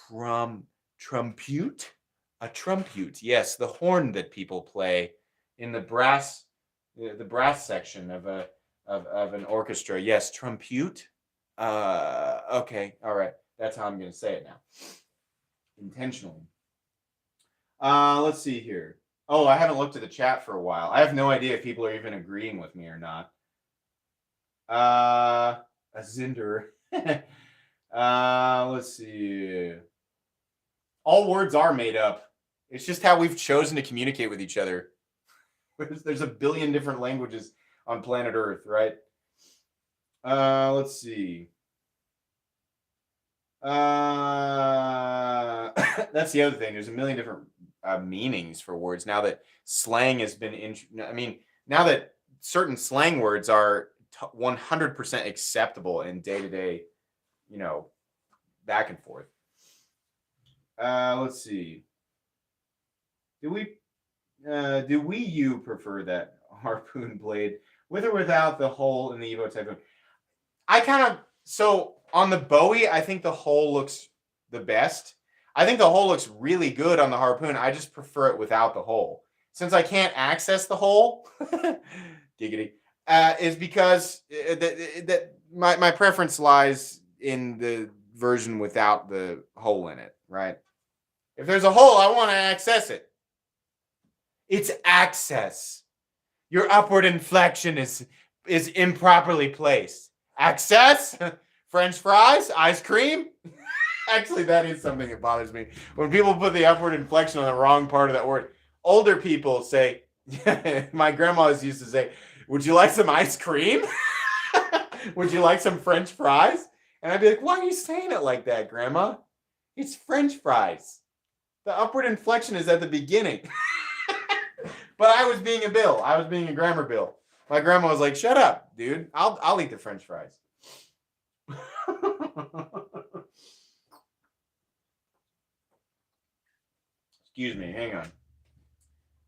trumpute? A trumpute. Yes, the horn that people play in the brass section of an orchestra. Yes, trumpute. Okay, all right. That's how I'm going to say it now. Intentionally. Let's see here. Oh, I haven't looked at the chat for a while. I have no idea if people are even agreeing with me or not. A Zinder. Let's see. All words are made up. It's just how we've chosen to communicate with each other. There's a billion different languages on planet Earth, right? Let's see. That's the other thing. There's a million different meanings for words now that slang has been. Now that certain slang words are 100% acceptable in day-to-day, back and forth. Let's see. Do you prefer that harpoon blade with or without the hole in the Evo Typhoon? So on the Bowie, I think the hole looks the best. I think the hole looks really good on the harpoon. I just prefer it without the hole. Since I can't access the hole, giggity, is because my preference lies in the version without the hole in it, right? If there's a hole, I want to access it. It's access. Your upward inflection is improperly placed. Access? French fries? Ice cream? Actually, that is something that bothers me. When people put the upward inflection on the wrong part of that word. Older people say, my grandma used to say, would you like some ice cream? Would you like some French fries? And I'd be like, why are you saying it like that, Grandma? It's French fries. The upward inflection is at the beginning. But I was being a Bill. I was being a grammar Bill. My grandma was like, shut up, dude. I'll eat the French fries. Excuse me, hang on.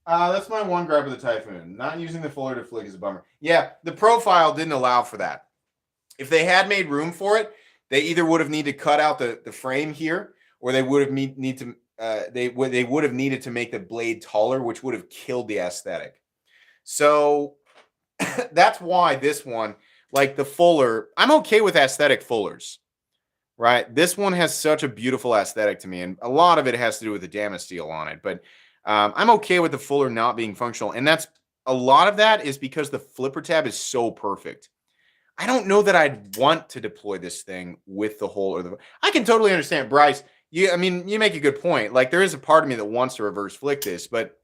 That's my one gripe of the Typhoon. Not using the fuller to flick is a bummer. Yeah, the profile didn't allow for that. If they had made room for it, they either would have needed to cut out the frame here, or they would have needed to make the blade taller, which would have killed the aesthetic. So that's why this one, like the fuller, I'm okay with aesthetic fullers, right? This one has such a beautiful aesthetic to me, and a lot of it has to do with the Damasteel on it. But I'm okay with the fuller not being functional, and that's a lot of that is because the flipper tab is so perfect. I don't know that I'd want to deploy this thing with the hole or the. I can totally understand, Bryce. You make a good point. Like, there is a part of me that wants to reverse flick this, but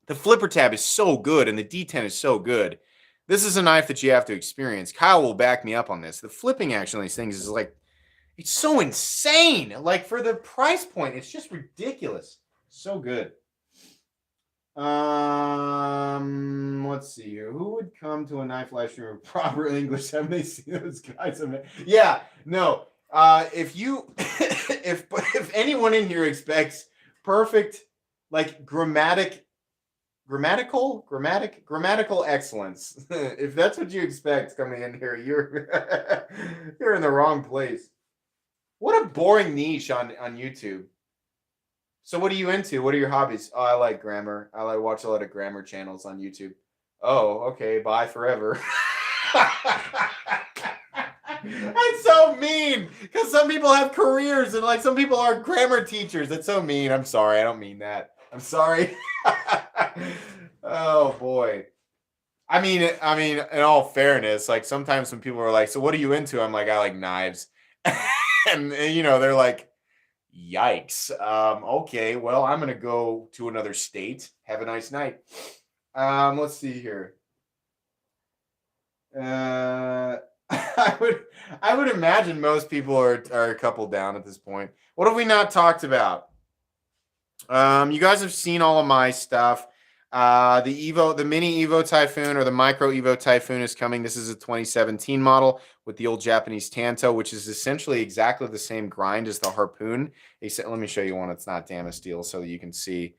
the flipper tab is so good and the D10 is so good. This is a knife that you have to experience. Kyle will back me up on this. The flipping action on these things is like, it's so insane. Like, for the price point, it's just ridiculous. So good. Let's see here. Who would come to a knife live stream with proper English? Haven't they seen those guys? Yeah, no. If anyone in here expects perfect, like grammatical excellence, if that's what you expect coming in here, you're in the wrong place. What a boring niche on YouTube. So what are you into? What are your hobbies? Oh, I like grammar. I watch a lot of grammar channels on YouTube. Oh, okay. Bye forever. That's so mean, because some people have careers and like some people are grammar teachers. That's so mean. I'm sorry. I don't mean that. I'm sorry. Oh boy. I mean, in all fairness, like sometimes when people are like, so what are you into? I'm like, I like knives. And they're like, yikes. Okay, well, I'm gonna go to another state. Have a nice night. Let's see here. I I would imagine most people are a couple down at this point. What have we not talked about? You guys have seen all of my stuff. The mini Evo Typhoon or the micro Evo Typhoon is coming. This is a 2017 model with the old Japanese Tanto, which is essentially exactly the same grind as the Harpoon. Let me show you one that's not Damasteel so that you can see.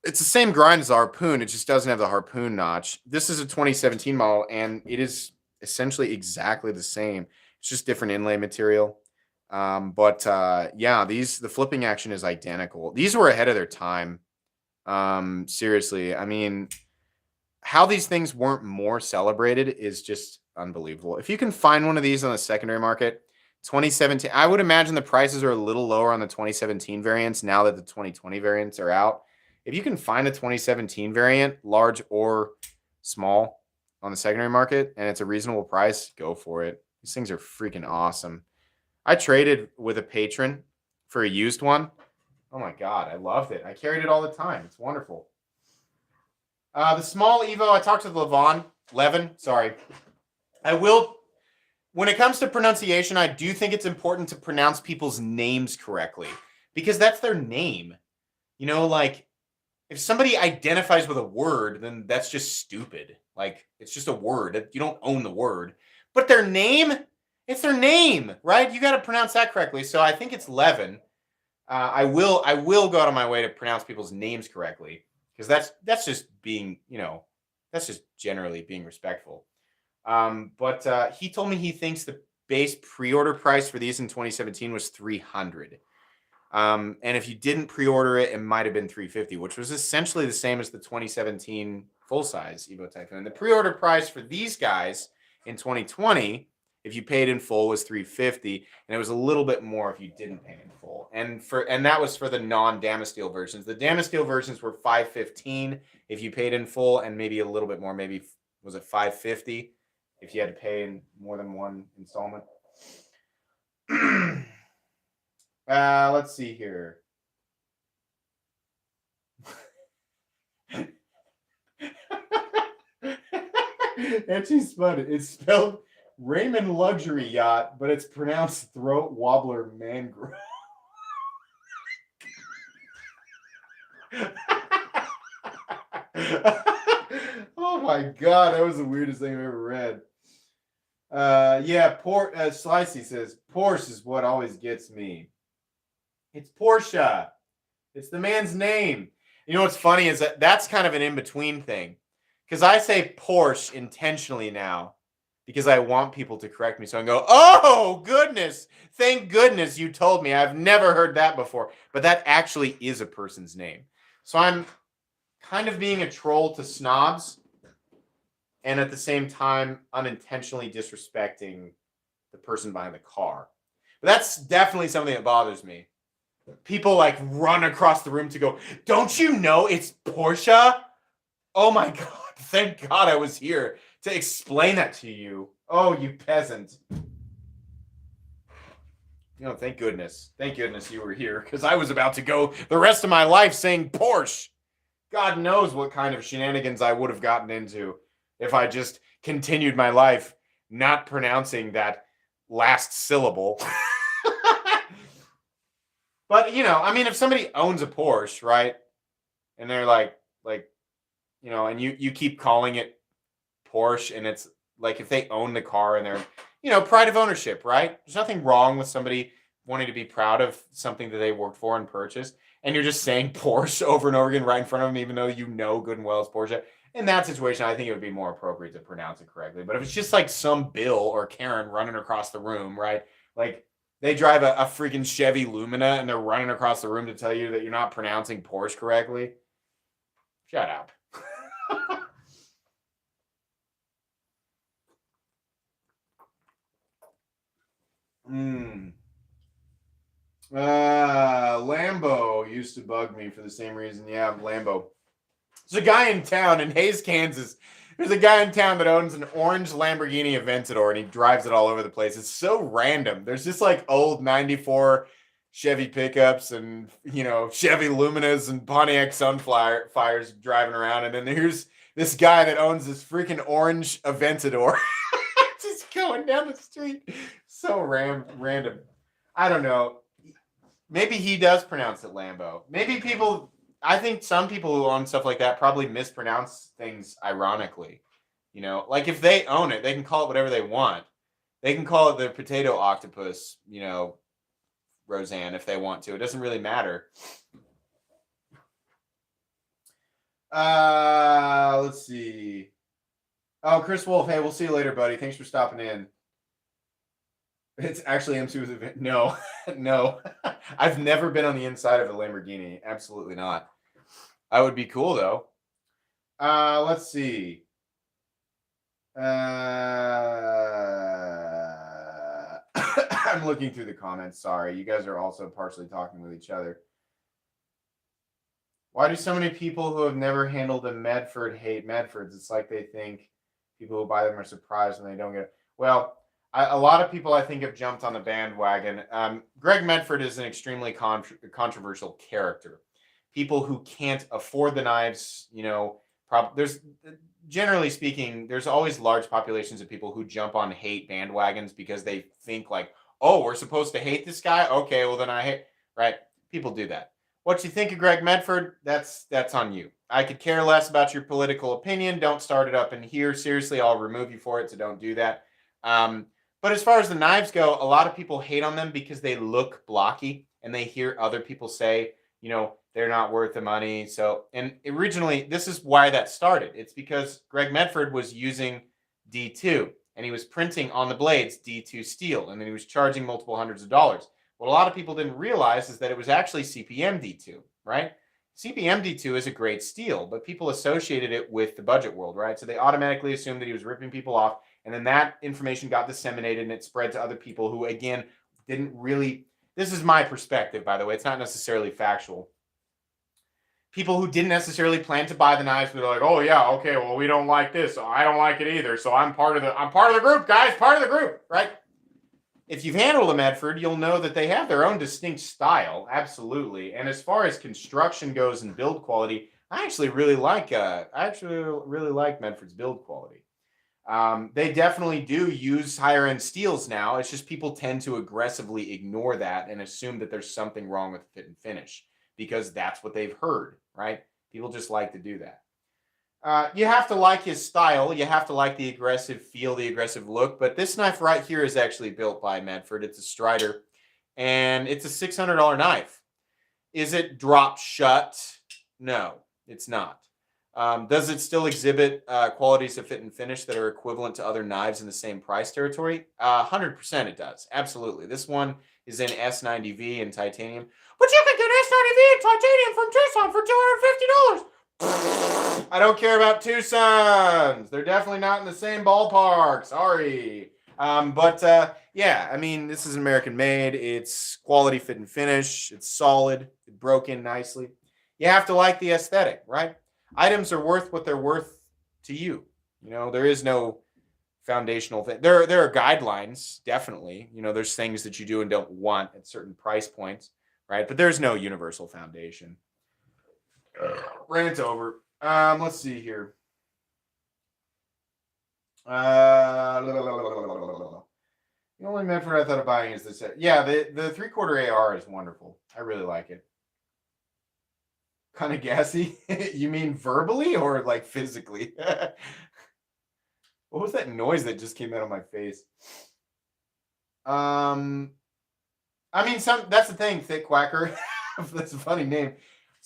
It's the same grind as the Harpoon. It just doesn't have the Harpoon notch. This is a 2017 model, and it is essentially exactly the same. It's just different inlay material. Yeah, the flipping action is identical. These were ahead of their time. Seriously, I mean, how these things weren't more celebrated is just unbelievable. If you can find one of these on the secondary market, 2017, I would imagine the prices are a little lower on the 2017 variants now that the 2020 variants are out. If you can find a 2017 variant, large or small, on the secondary market, and it's a reasonable price, go for it. These things are freaking awesome. I traded with a patron for a used one. Oh my God, I loved it. I carried it all the time. It's wonderful. The small Evo, I talked to Levin, sorry. I will, when it comes to pronunciation, I do think it's important to pronounce people's names correctly because that's their name. You know, like if somebody identifies with a word, then that's just stupid. Like it's just a word. You don't own the word. But their name, it's their name, right? You got to pronounce that correctly. So I think it's Levin. I will go out of my way to pronounce people's names correctly because that's just being, that's just generally being respectful. But he told me he thinks the base pre-order price for these in 2017 was $300. And if you didn't pre-order it, it might have been $350, which was essentially the same as the 2017 full-size Evo Typhoon. And the pre-order price for these guys in 2020, if you paid in full, was $350, and it was a little bit more if you didn't pay in full. And that was for the non-Damasteel versions. The Damasteel versions were $515 if you paid in full, and maybe a little bit more. Maybe was it $550 if you had to pay in more than one installment. Let's see here. Etchy Spud. It's spelled Raymond Luxury Yacht, but it's pronounced Throat Wobbler Mangrove. Oh my God, that was the weirdest thing I've ever read. Yeah, Slicey says, Porsche is what always gets me. It's Porsche. It's the man's name. You know what's funny is that's kind of an in-between thing. Because I say Porsche intentionally now because I want people to correct me. So I go, oh, goodness. Thank goodness you told me. I've never heard that before. But that actually is a person's name. So I'm kind of being a troll to snobs and at the same time unintentionally disrespecting the person behind the car. But that's definitely something that bothers me. People like run across the room to go, don't you know it's Porsche? Oh my God. Thank God I was here to explain that to you. Oh, you peasant. Thank goodness. Thank goodness you were here because I was about to go the rest of my life saying Porsche. God knows what kind of shenanigans I would have gotten into if I just continued my life not pronouncing that last syllable. But, if somebody owns a Porsche, right? And they're like, and you keep calling it Porsche, and it's like if they own the car and they're, pride of ownership, right? There's nothing wrong with somebody wanting to be proud of something that they worked for and purchased, and you're just saying Porsche over and over again right in front of them, even though you know good and well it's Porsche. In that situation, I think it would be more appropriate to pronounce it correctly. But if it's just like some Bill or Karen running across the room, right? Like they drive a freaking Chevy Lumina and they're running across the room to tell you that you're not pronouncing Porsche correctly. Shut up. Lambo used to bug me for the same reason. Yeah, Lambo. There's a guy in town in Hays, Kansas. There's a guy in town that owns an orange Lamborghini Aventador, and he drives it all over the place. It's so random. There's just like old 94 Chevy pickups and, Chevy Luminas and Pontiac Sunfires driving around. And then here's this guy that owns this freaking orange Aventador. Just going down the street. So random. I don't know. Maybe he does pronounce it Lambo. Maybe people, I think some people who own stuff like that probably mispronounce things ironically. You know, like if they own it, they can call it whatever they want. They can call it the potato octopus, you know, Roseanne, if they want to. It doesn't really matter. Let's see. Oh, Chris Wolf. Hey, we'll see you later, buddy. Thanks for stopping in. It's actually M2 with a no, no. I've never been on the inside of a Lamborghini. Absolutely not. I would be cool though. Let's see. I'm looking through the comments. Sorry, you guys are also partially talking with each other. Why do so many people who have never handled a Medford hate Medfords? It's like they think people who buy them are surprised when they don't get it. Well, a lot of people, I think, have jumped on the bandwagon. Greg Medford is an extremely controversial character. People who can't afford the knives, you know, there's generally speaking, there's always large populations of people who jump on hate bandwagons because they think like, oh, we're supposed to hate this guy? Okay, well then I hate, right? People do that. What you think of Greg Medford, that's on you. I could care less about your political opinion. Don't start it up in here. Seriously, I'll remove you for it, so don't do that. But as far as the knives go, a lot of people hate on them because they look blocky and they hear other people say, you know, they're not worth the money. So, and originally, this is why that started. It's because Greg Medford was using D2 and he was printing on the blades D2 steel, and then he was charging multiple hundreds of dollars. What a lot of people didn't realize is that it was actually CPM D2, right? CPM D2 is a great steel, but people associated it with the budget world, right? So they automatically assumed that he was ripping people off. And then that information got disseminated and it spread to other people who, again, didn't really, this is my perspective, by the way, it's not necessarily factual. People who didn't necessarily plan to buy the knives were like, oh yeah, okay, well, we don't like this. So I don't like it either. So I'm part of the group, guys, part of the group, right? If you've handled a Medford, you'll know that they have their own distinct style, absolutely. And as far as construction goes and build quality, I actually really like Medford's build quality. They definitely do use higher end steels now. It's just people tend to aggressively ignore that and assume that there's something wrong with fit and finish because that's what they've heard, right? People just like to do that. You have to like his style. You have to like the aggressive feel, the aggressive look. But this knife right here is actually built by Medford. It's a Strider, and it's a $600 knife. Is it drop shut? No, it's not. Does it still exhibit qualities of fit and finish that are equivalent to other knives in the same price territory? 100% it does. Absolutely. This one is in S90V in titanium. But you can get S90V in titanium from Tucson for $250. I don't care about Tucsons. They're definitely not in the same ballpark. Sorry. Yeah, I mean, this is American made. It's quality fit and finish. It's solid. It broke in nicely. You have to like the aesthetic, right? Items are worth what they're worth to you. You know, there is no foundational thing. There are guidelines, definitely. You know, there's things that you do and don't want at certain price points, right? But there's no universal foundation. Rant over. Let's see here. The only Medford I thought of buying is this. Yeah, the 3/4 AR is wonderful. I really like it. Kind of gassy. You mean verbally or like physically? What was that noise that just came out of my face? I mean, that's the thing, Thick Quacker. That's a funny name.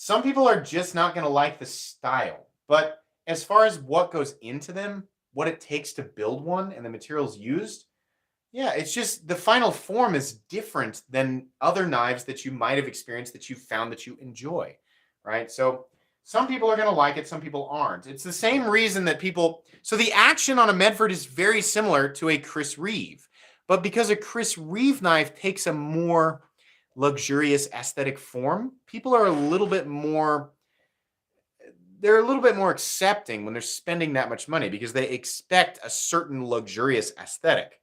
Some people are just not going to like the style. But as far as what goes into them, what it takes to build one and the materials used, yeah, it's just the final form is different than other knives that you might have experienced that you found that you enjoy. Right? So some people are going to like it, some people aren't. It's the same reason that people... So the action on a Medford is very similar to a Chris Reeve. But because a Chris Reeve knife takes a more luxurious aesthetic form, people are a little bit more... They're a little bit more accepting when they're spending that much money because they expect a certain luxurious aesthetic.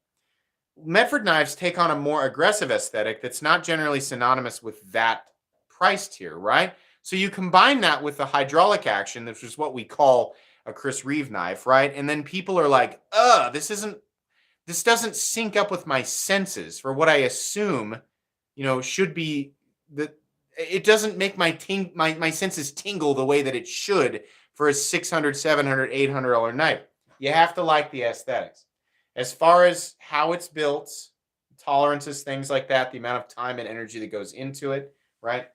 Medford knives take on a more aggressive aesthetic that's not generally synonymous with that price tier, right? So you combine that with the hydraulic action, which is what we call a Chris Reeve knife, right? And then people are like, this isn't this doesn't sync up with my senses for what I assume, should be the. It doesn't make my senses tingle the way that it should for a $600, $700, $800 knife. You have to like the aesthetics. As far as how it's built, tolerances, things like that, the amount of time and energy that goes into it, right?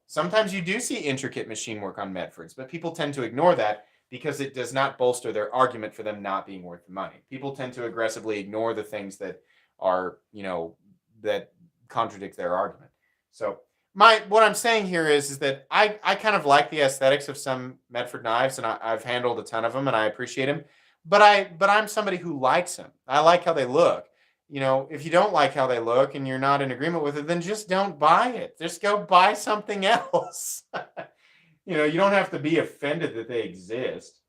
Sometimes you do see intricate machine work on Medfords, but people tend to ignore that because it does not bolster their argument for them not being worth the money. People tend to aggressively ignore the things that are, that contradict their argument. So what I'm saying here is that I kind of like the aesthetics of some Medford knives, and I've handled a ton of them, and I appreciate them. But I'm somebody who likes them. I like how they look. If you don't like how they look and you're not in agreement with it, then just don't buy it. Just go buy something else. You don't have to be offended that they exist.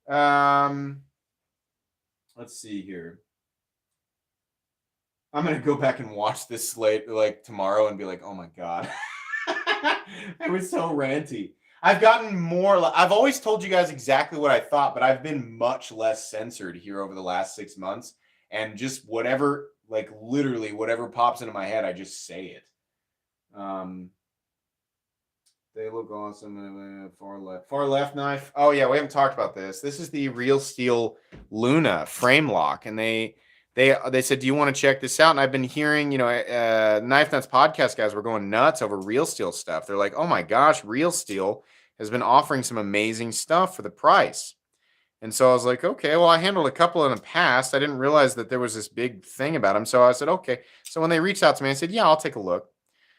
Let's see here. I'm going to go back and watch this slate like tomorrow and be like, oh my God. It was so ranty. I've gotten more. I've always told you guys exactly what I thought, but I've been much less censored here over the last 6 months. And just whatever, like literally whatever pops into my head, I just say it. They look awesome. Far left knife. Oh yeah, we haven't talked about this. This is the Real Steel Luna frame lock, and they said, do you want to check this out? And I've been hearing, Knife Nuts podcast guys were going nuts over Real Steel stuff. They're like, oh my gosh, Real Steel has been offering some amazing stuff for the price. And so I was like, okay, well, I handled a couple in the past. I didn't realize that there was this big thing about them. So I said, okay. So when they reached out to me, I said, yeah, I'll take a look.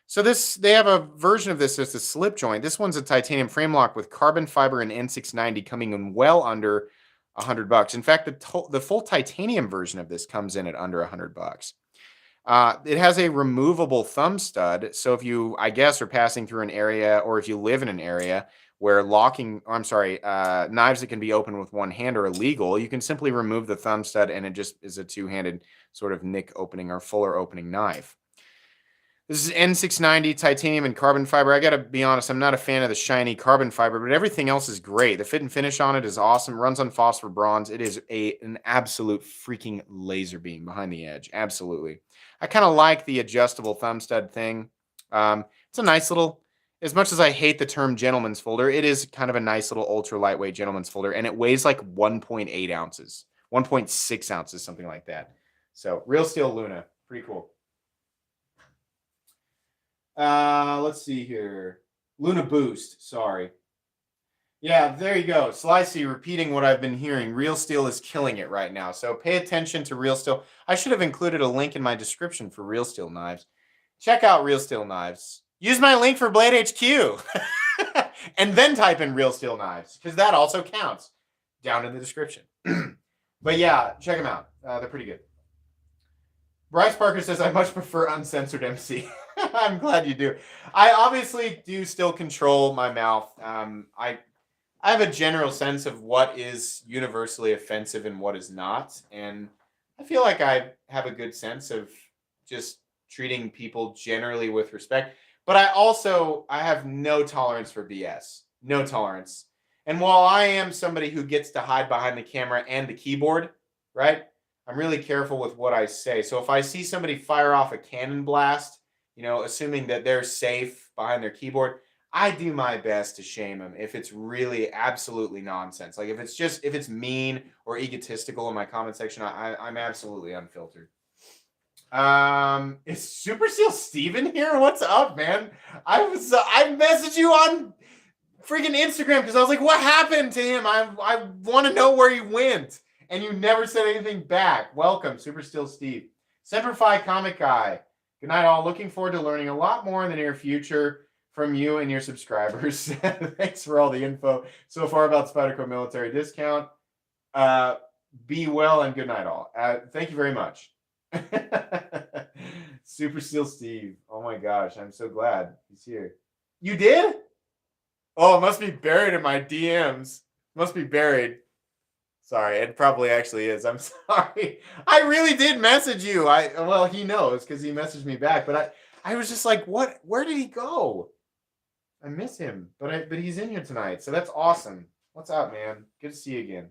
So they have a version of this that's a slip joint. This one's a titanium frame lock with carbon fiber and N690 coming in well under $100. In fact, the full titanium version of this comes in at under $100. It has a removable thumb stud. So if you, I guess, are passing through an area, or if you live in an area where knives that can be opened with one hand are illegal, you can simply remove the thumb stud and it just is a two-handed sort of nick opening or fuller opening knife. This is N690 titanium and carbon fiber. I got to be honest, I'm not a fan of the shiny carbon fiber, but everything else is great. The fit and finish on it is awesome. Runs on phosphor bronze. It is an absolute freaking laser beam behind the edge. Absolutely. I kind of like the adjustable thumb stud thing. It's a nice little, as much as I hate the term gentleman's folder, it is kind of a nice little ultra lightweight gentleman's folder, and it weighs like 1.8 ounces, 1.6 ounces, something like that. So Real Steel Luna, pretty cool. Let's see here. Luna Boost, sorry. Yeah, there you go. Slicey repeating what I've been hearing. Real Steel is killing it right now. So pay attention to Real Steel. I should have included a link in my description for Real Steel knives. Check out Real Steel knives. Use my link for Blade HQ. And then type in Real Steel knives, because that also counts down in the description. But yeah, check them out. They're pretty good. Bryce Parker says, I much prefer uncensored MC. I'm glad you do. I obviously do still control my mouth. I have a general sense of what is universally offensive and what is not. And I feel like I have a good sense of just treating people generally with respect. But I have no tolerance for BS. No tolerance. And while I am somebody who gets to hide behind the camera and the keyboard, right? I'm really careful with what I say. So if I see somebody fire off a cannon blast, assuming that they're safe behind their keyboard, I do my best to shame them if it's really absolutely nonsense. Like if it's mean or egotistical in my comment section, I'm absolutely unfiltered. Is Super Seal Steven here? What's up, man? I messaged you on freaking Instagram because I was like, what happened to him? I want to know where he went. And you never said anything back. Welcome, Super Steel Steve. Semper Fi Comic Guy. Good night, all. Looking forward to learning a lot more in the near future from you and your subscribers. Thanks for all the info so far about Spyderco military discount. Be well and good night, all. Thank you very much. Super Steel Steve. Oh my gosh, I'm so glad he's here. You did? Oh, it must be buried in my DMs. Must be buried. Sorry, it probably actually is. I'm sorry. I really did message you. Well, he knows because he messaged me back. But I was just like, what? Where did he go? I miss him. But he's in here tonight, so that's awesome. What's up, man? Good to see you again.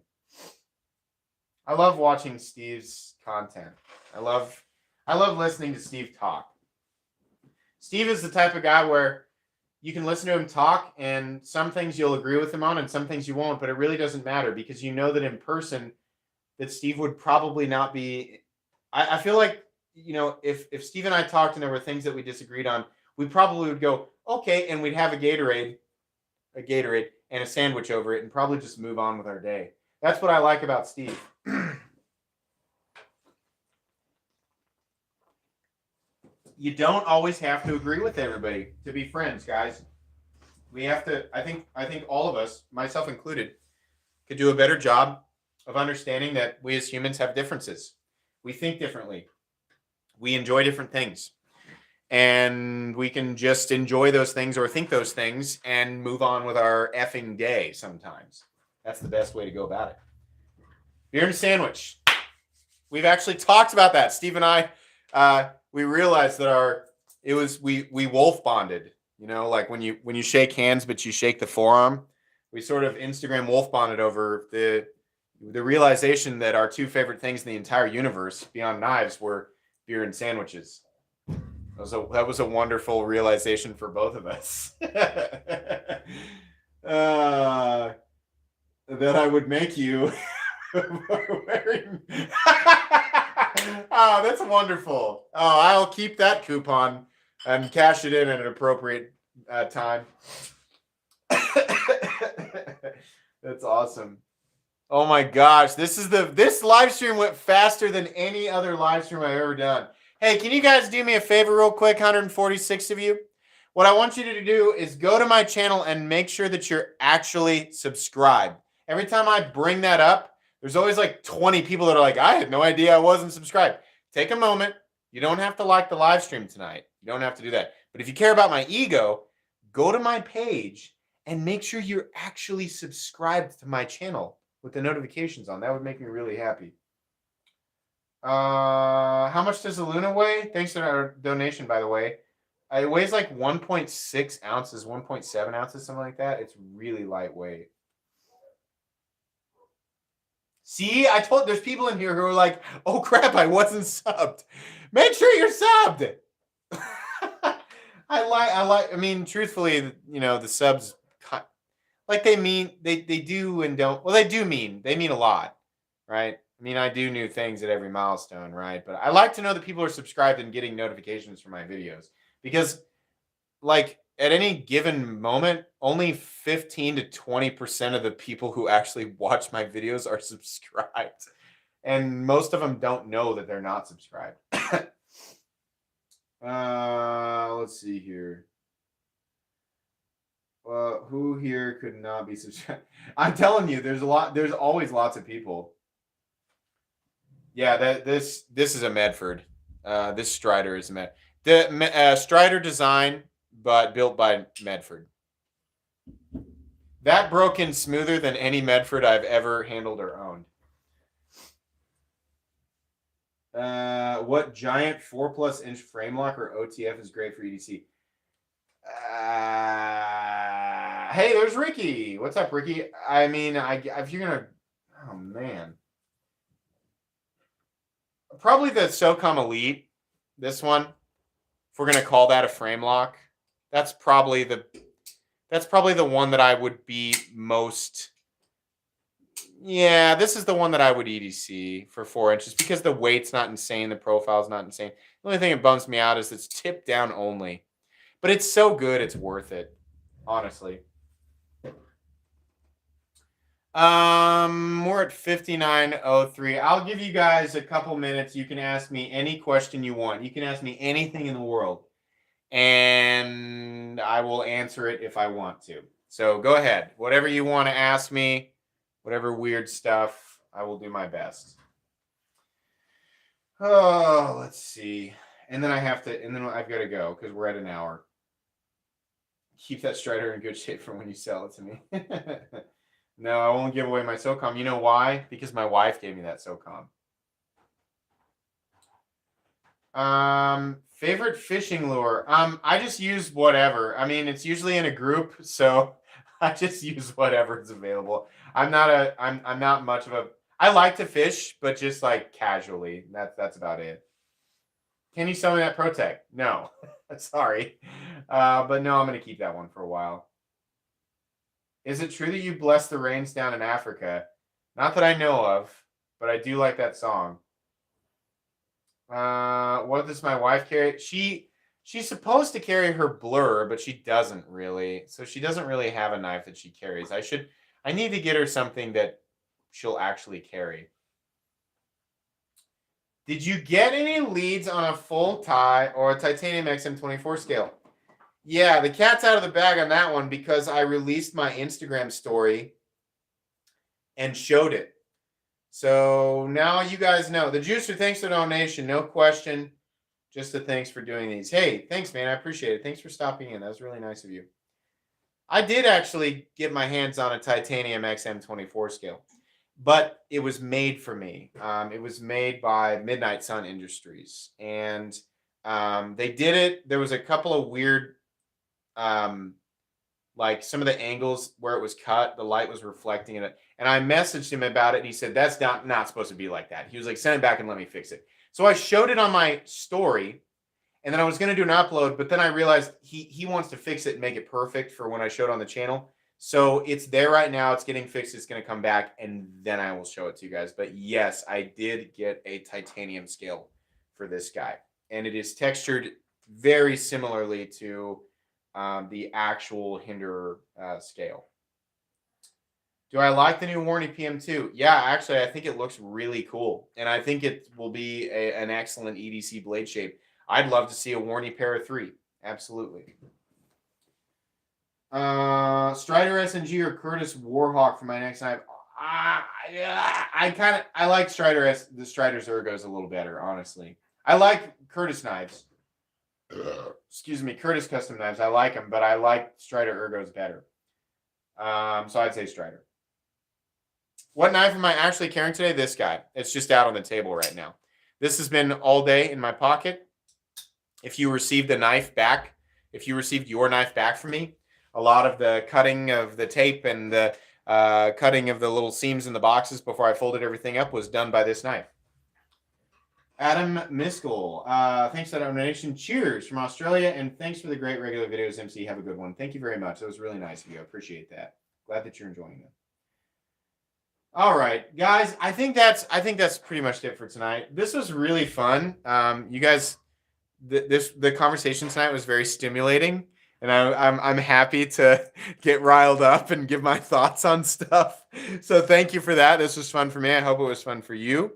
I love watching Steve's content. I love listening to Steve talk. Steve is the type of guy where you can listen to him talk, and some things you'll agree with him on, and some things you won't. But it really doesn't matter because you know that in person, that Steve would probably not be. I feel like, you know, if Steve and I talked and there were things that we disagreed on, we probably would go, okay, and we'd have a Gatorade and a sandwich over it and probably just move on with our day. That's what I like about Steve. You don't always have to agree with everybody to be friends, guys. We have to, I think all of us, myself included, could do a better job of understanding that we as humans have differences. We think differently. We enjoy different things. And we can just enjoy those things or think those things and move on with our effing day sometimes. That's the best way to go about it. Beer and sandwich. We've actually talked about that. Steve and I, we realized that we wolf bonded. You know, like when you shake hands, but you shake the forearm. We sort of Instagram wolf bonded over the realization that our two favorite things in the entire universe, beyond knives, were beer and sandwiches. That was a wonderful realization for both of us. That I would make you wearing. Oh, that's wonderful. Oh, I'll keep that coupon and cash it in at an appropriate time. That's awesome. Oh my gosh, this live stream went faster than any other live stream I've ever done. Hey, can you guys do me a favor real quick, 146 of you? What I want you to do is go to my channel and make sure that you're actually subscribed. Every time I bring that up, there's always like 20 people that are like, I had no idea I wasn't subscribed. Take a moment. You don't have to like the live stream tonight. You don't have to do that. But if you care about my ego, go to my page and make sure you're actually subscribed to my channel with the notifications on. That would make me really happy. How much does the Luna weigh? Thanks for our donation, by the way. It weighs like 1.6 ounces, 1.7 ounces, something like that. It's really lightweight. See, I told there's people in here who are like, oh crap, I wasn't subbed. Make sure you're subbed. I mean, truthfully, you know, the subs, like they do and don't. Well, they mean a lot, right? I mean, I do new things at every milestone, right? But I like to know that people are subscribed and getting notifications for my videos because, like, at any given moment, only 15 to 20% of the people who actually watch my videos are subscribed. And most of them don't know that they're not subscribed. Let's see here. Who here could not be subscribed? I'm telling you, there's always lots of people. Yeah, this is a Medford. This Strider is a Medford. The Strider design, but built by Medford. That broke in smoother than any Medford I've ever handled or owned. What giant 4+ inch frame lock or OTF is great for EDC? Hey, there's Ricky. What's up, Ricky? I mean, if you're gonna, oh man, probably the SOCOM Elite. This one, if we're gonna call that a frame lock, that's probably the one that I would be most. Yeah, this is the one that I would EDC for 4 inches because the weight's not insane, the profile's not insane. The only thing that bums me out is it's tipped down only. But it's so good, it's worth it, honestly. We're at 59:03. I'll give you guys a couple minutes. You can ask me any question you want. You can ask me anything in the world, and I will answer it if I want to. So go ahead. Whatever you want to ask me, whatever weird stuff, I will do my best. Oh, let's see. And then I've got to go because we're at an hour. Keep that Strider in good shape for when you sell it to me. No, I won't give away my SOCOM. You know why? Because my wife gave me that SOCOM. Favorite fishing lure? I just use whatever. I mean, it's usually in a group, so I just use whatever is available. I'm not much of a. I like to fish, but just like casually. That's about it. Can you sell me that ProTech? No. Sorry. But no, I'm going to keep that one for a while. Is it true that you bless the rains down in Africa? Not that I know of, but I do like that song. What does my wife carry? She's supposed to carry her blur, but she doesn't really. So she doesn't really have a knife that she carries. I need to get her something that she'll actually carry. Did you get any leads on a full tie or a titanium XM24 scale? Yeah, the cat's out of the bag on that one because I released my Instagram story and showed it. So now you guys know. The Juicer, thanks for the donation. No question. Just a thanks for doing these. Hey, thanks, man. I appreciate it. Thanks for stopping in. That was really nice of you. I did actually get my hands on a titanium XM24 scale, but it was made for me. It was made by Midnight Sun Industries, and they did it. There was a couple of weird, like some of the angles where it was cut, the light was reflecting in it. And I messaged him about it, and he said, that's not supposed to be like that. He was like, send it back and let me fix it. So I showed it on my story, and then I was going to do an upload, but then I realized he wants to fix it and make it perfect for when I show it on the channel. So it's there right now. It's getting fixed. It's going to come back, and then I will show it to you guys. But yes, I did get a titanium scale for this guy, and it is textured very similarly to the actual Hinderer scale. Do I like the new Warney PM2? Yeah, actually, I think it looks really cool. And I think it will be an excellent EDC blade shape. I'd love to see a Warney Para 3. Absolutely. Strider SNG or Curtis Warhawk for my next knife. I like the Strider's Ergos a little better, honestly. I like Curtis knives. Excuse me, Curtis custom knives. I like them, but I like Strider Ergos better. So I'd say Strider. What knife am I actually carrying today? This guy. It's just out on the table right now. This has been all day in my pocket. If you received a knife back, if you received your knife back from me, a lot of the cutting of the tape and the cutting of the little seams in the boxes before I folded everything up was done by this knife. Adam Miskell, thanks for that donation. Cheers from Australia, and thanks for the great regular videos, MC. Have a good one. Thank you very much. That was really nice of you. I appreciate that. Glad that you're enjoying them. All right, guys. I think that's pretty much it for tonight. This was really fun. You guys, the conversation tonight was very stimulating, and I'm happy to get riled up and give my thoughts on stuff. So thank you for that. This was fun for me. I hope it was fun for you.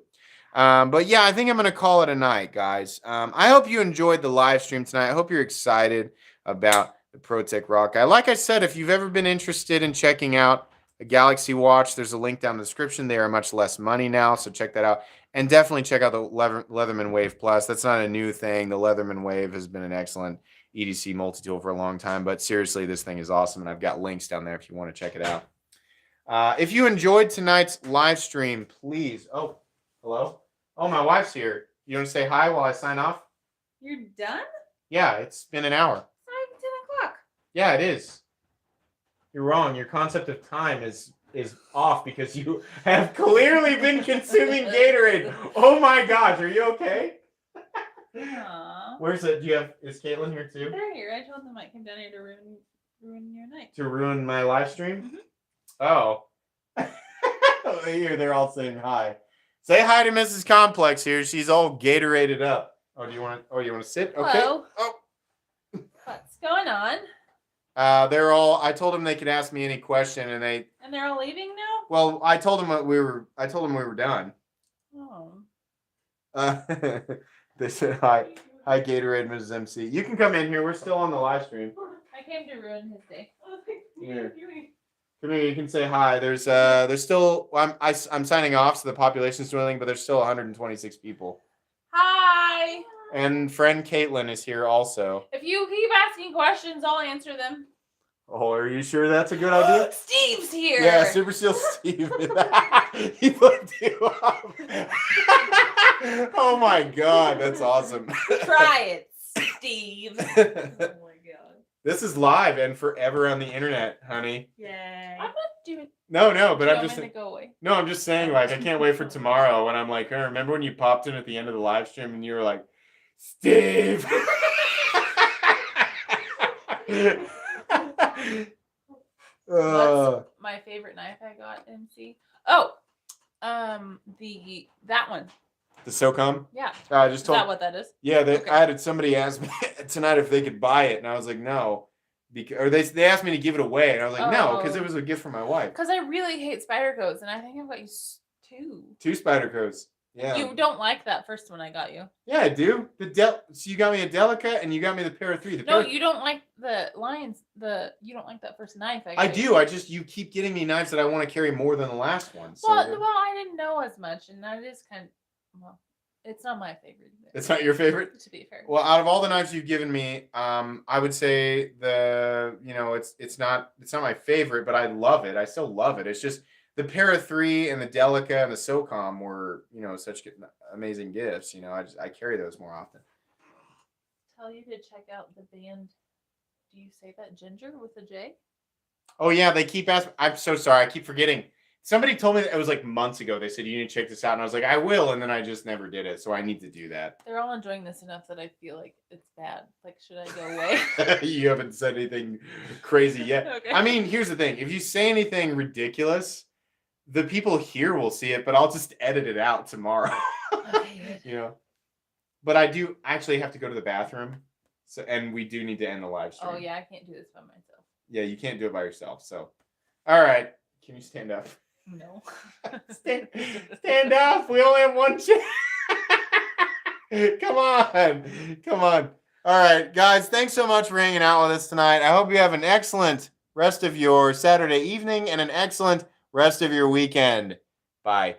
But yeah, I think I'm going to call it a night, guys. I hope you enjoyed the live stream tonight. I hope you're excited about the ProTech Rockeye. Like I said, if you've ever been interested in checking out a Galaxy watch, there's a link down in the description. They are much less money now, so check that out. And definitely check out the Leatherman Wave Plus. That's not a new thing. The Leatherman Wave has been an excellent EDC multi-tool for a long time. But seriously, this thing is awesome, and I've got links down there if you want to check it out. If you enjoyed tonight's live stream, please... Oh, hello? Oh, my wife's here. You want to say hi while I sign off? You're done? Yeah, it's been an hour. It's not even 10 o'clock. Yeah, it is. You're wrong. Your concept of time is off because you have clearly been consuming Gatorade. Oh my gosh, are you okay? Aww. Where's it? Is Caitlin here too? They're here. I told them I came down here to ruin your night. To ruin my live stream? Mm-hmm. Oh. Here, they're all saying hi. Say hi to Mrs. Complex here. She's all Gatoraded up. Oh, you want to sit? Okay. Hello. Oh. What's going on? I told them they could ask me any question, and they're all leaving now? Well, I told them we were done. Oh. They said hi, Gatorade, Mrs. MC. You can come in here. We're still on the live stream. I came to ruin his day. Here. Come here. You can say hi. There's still. I'm signing off, so the population's dwindling, but there's still 126 people. Hi. And friend Caitlin is here also. If you keep asking questions, I'll answer them. Oh, are you sure that's a good idea? Steve's here. Yeah, Super Seal Steve. He flipped you up. Oh my God, that's awesome. Try it, Steve. Oh my God. This is live and forever on the internet, honey. Yay. I'm not Do you, No, but do you I'm want just me to go away? no, I'm just saying, like, I can't wait for tomorrow when I'm like, hey, remember when you popped in at the end of the live stream and you were like, Steve. What's my favorite knife I got, MC? Oh, that one. The SOCOM? Yeah. I just Is told. that what that is? Yeah, Okay. I had somebody ask me tonight if they could buy it, and I was like, no, or they asked me to give it away, and I was like, no, because it was a gift from my wife. Because I really hate spider coats, and I think I've got you two Spider coats. Yeah. You don't like that first one I got you. Yeah, I do. So you got me a Delica, and you got me the Para 3. No, you don't like the lions. You don't like that first knife I got do. You keep getting me knives that I want to carry more than the last one. So well, I didn't know as much, and that is kind of it's not my favorite either. It's not your favorite? To be fair. Well, out of all the knives you've given me, I would say it's not my favorite, but I love it. I still love it. It's just the Para 3 and the Delica and the SOCOM were, such amazing gifts. I carry those more often. Tell you to check out the band. Do you say that Ginger with a J? Oh yeah, they keep asking. I'm so sorry. I keep forgetting. Somebody told me that it was like months ago. They said, you need to check this out. And I was like, I will. And then I just never did it. So I need to do that. They're all enjoying this enough that I feel like it's bad. Like, should I go away? You haven't said anything crazy yet. Okay. I mean, here's the thing. If you say anything ridiculous, the people here will see it, but I'll just edit it out tomorrow. Okay, good. But I do actually have to go to the bathroom. And we do need to end the live stream. Oh, yeah. I can't do this by myself. Yeah, you can't do it by yourself. So, all right. Can you stand up? No. Stand up. We only have one chair. Come on. All right, guys. Thanks so much for hanging out with us tonight. I hope you have an excellent rest of your Saturday evening and an excellent rest of your weekend. Bye.